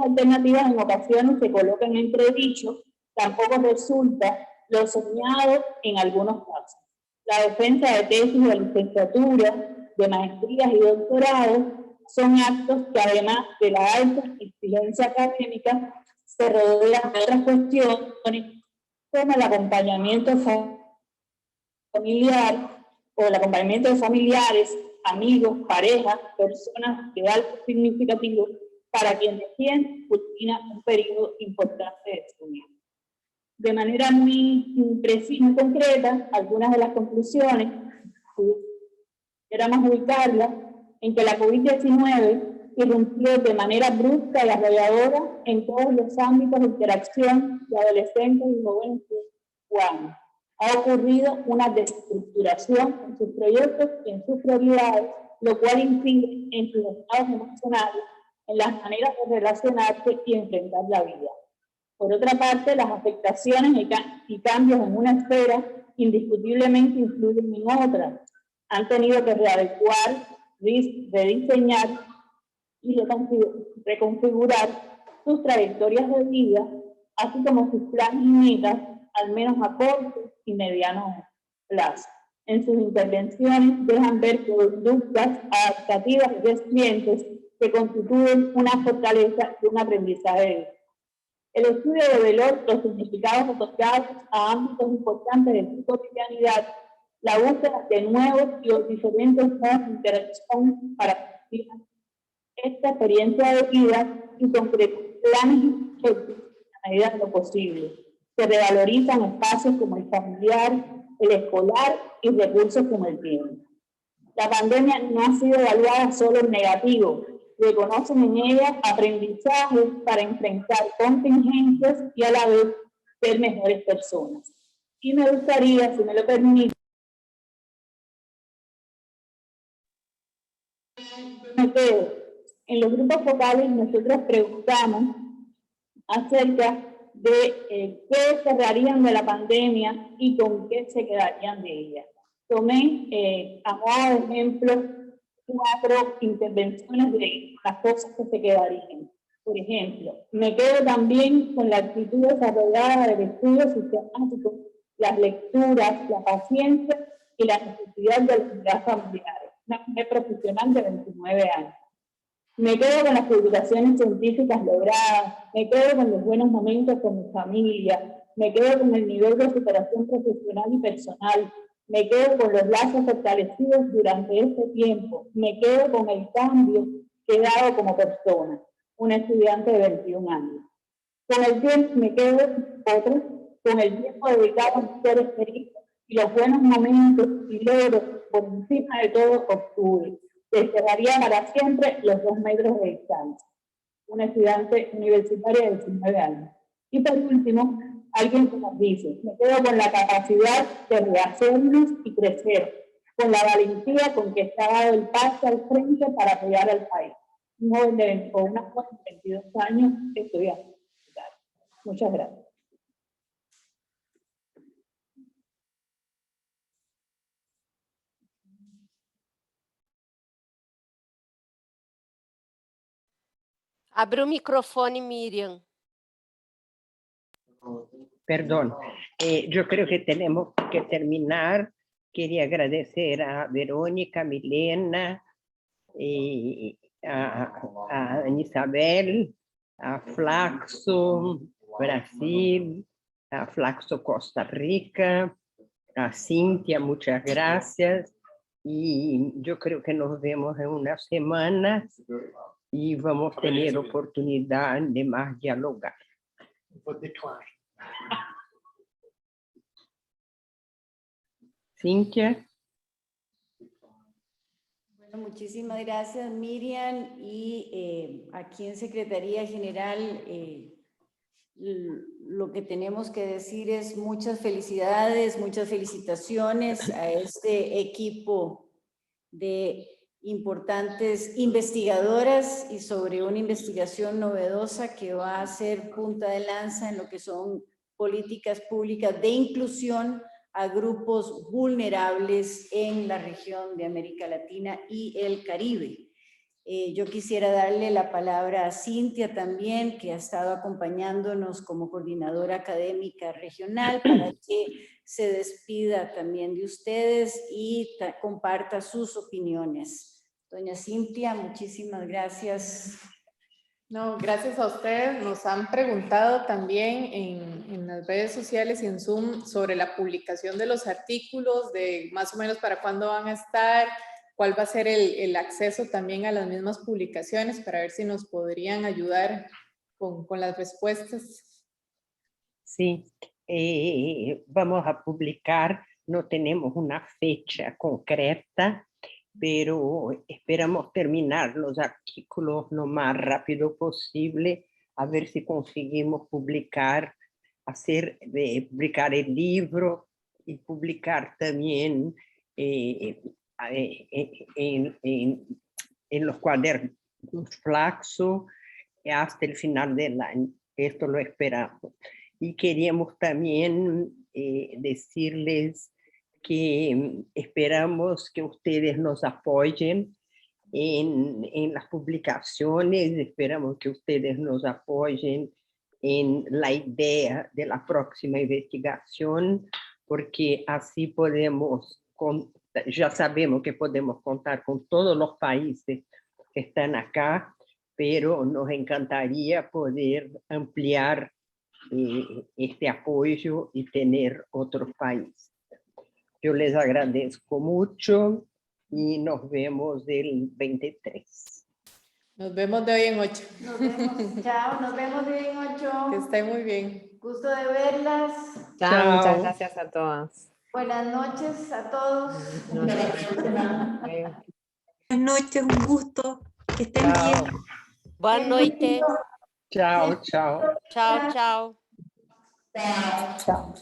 alternativas en ocasiones se coloca en entredicho, tampoco resulta lo soñado en algunos casos. La defensa de tesis de licenciatura, de maestrías y doctorados son actos que, además de la alta exigencia académica, se rodean de otras cuestiones como el acompañamiento familiar o el acompañamiento de familiares, amigos, parejas, personas de alto significativo para quien recién culmina un periodo importante de su vida. De manera muy precisa y concreta, algunas de las conclusiones, queramos ubicarlas en que la COVID-19 irrumpió de manera brusca y arrolladora en todos los ámbitos de interacción de adolescentes y jóvenes cubanos. Ha ocurrido una desestructuración en sus proyectos y en sus prioridades, lo cual incide en sus estados emocionales, en las maneras de relacionarse y enfrentar la vida. Por otra parte, las afectaciones y cambios en una esfera indiscutiblemente influyen en otras. Han tenido que readecuar, rediseñar y reconfigurar sus trayectorias de vida, así como sus planes y metas, al menos a corto y mediano plazo. En sus intervenciones dejan ver conductas adaptativas y resilientes que constituyen una fortaleza y un aprendizaje. El estudio reveló los significados asociados a ámbitos importantes de su cotidianidad, la búsqueda de nuevos y los diferentes modos de interacción para cumplir esta experiencia de vida y concretar planes y a medida de lo posible. Se revalorizan espacios como el familiar, el escolar y recursos como el tiempo. La pandemia no ha sido evaluada solo en negativo, reconocen en ella aprendizajes para enfrentar contingencias y a la vez ser mejores personas. Y me gustaría, si me lo permite, en los grupos focales nosotros preguntamos acerca de qué cerrarían de la pandemia y con qué se quedarían de ella. Tomé a modo de ejemplo 4 intervenciones de las cosas que se quedarían. Por ejemplo, me quedo también con la actitud desarrollada del estudio sistemático, las lecturas, la paciencia y la necesidad de la unidad familiar. Una mujer profesional de 29 años. Me quedo con las publicaciones científicas logradas, me quedo con los buenos momentos con mi familia, me quedo con el nivel de superación profesional y personal, me quedo con los lazos fortalecidos durante este tiempo, me quedo con el cambio que he dado como persona, una estudiante de 21 años. Con el tiempo me quedo, con el tiempo dedicado a mis seres queridos y los buenos momentos y logros por encima de todo obtuve. Cerraría para siempre los 2 metros de distancia. Una estudiante universitaria de 19 años. Y por último, alguien que nos dice, me quedo con la capacidad de rehacernos y crecer, con la valentía con que está dado el paso al frente para apoyar al país. Un joven o una joven de 22 años estudiante. Muchas gracias. Abre o microfone, Miriam. Perdón, yo creo que tenemos que terminar. Quería agradecer a Verónica, a Milena, a Ana Isabel, a Flaxo Brasil, a Flaxo Costa Rica, a Cintia, muchas gracias. Y yo creo que nos vemos en una semana y vamos a tener oportunidad de más dialogar. Cintia. Muchísimas gracias, Miriam. Y aquí en Secretaría General lo que tenemos que decir es muchas felicidades, muchas felicitaciones a este equipo de importantes investigadoras y sobre una investigación novedosa que va a ser punta de lanza en lo que son políticas públicas de inclusión a grupos vulnerables en la región de América Latina y el Caribe. Yo quisiera darle la palabra a Cintia también, que ha estado acompañándonos como coordinadora académica regional, para que se despida también de ustedes y comparta sus opiniones. Doña Cintia, muchísimas gracias. No, gracias a ustedes. Nos han preguntado también en las redes sociales y en Zoom sobre la publicación de los artículos, de más o menos para cuándo van a estar, cuál va a ser el acceso también a las mismas publicaciones, para ver si nos podrían ayudar con las respuestas. Sí, vamos a publicar, no tenemos una fecha concreta, pero esperamos terminar los artículos lo más rápido posible, a ver si conseguimos publicar, publicar el libro y publicar también en los cuadernos Flaxo hasta el final del año. Esto lo esperamos. Y queríamos también decirles que esperamos que ustedes nos apoyen en las publicaciones, esperamos que ustedes nos apoyen en la idea de la próxima investigación, porque así podemos, ya sabemos que podemos contar con todos los países que están acá, pero nos encantaría poder ampliar este apoyo y tener otros países. Yo les agradezco mucho y nos vemos el 23. Nos vemos de hoy en 8. Nos vemos, chao, nos vemos de hoy en 8. Que estén muy bien. Gusto de verlas. Chao, muchas gracias a todas. Buenas noches a todos. Buenas Buenas noches, un gusto. Que estén bien. Boa noite. Chao, chao. Tchau, tchau. Chao.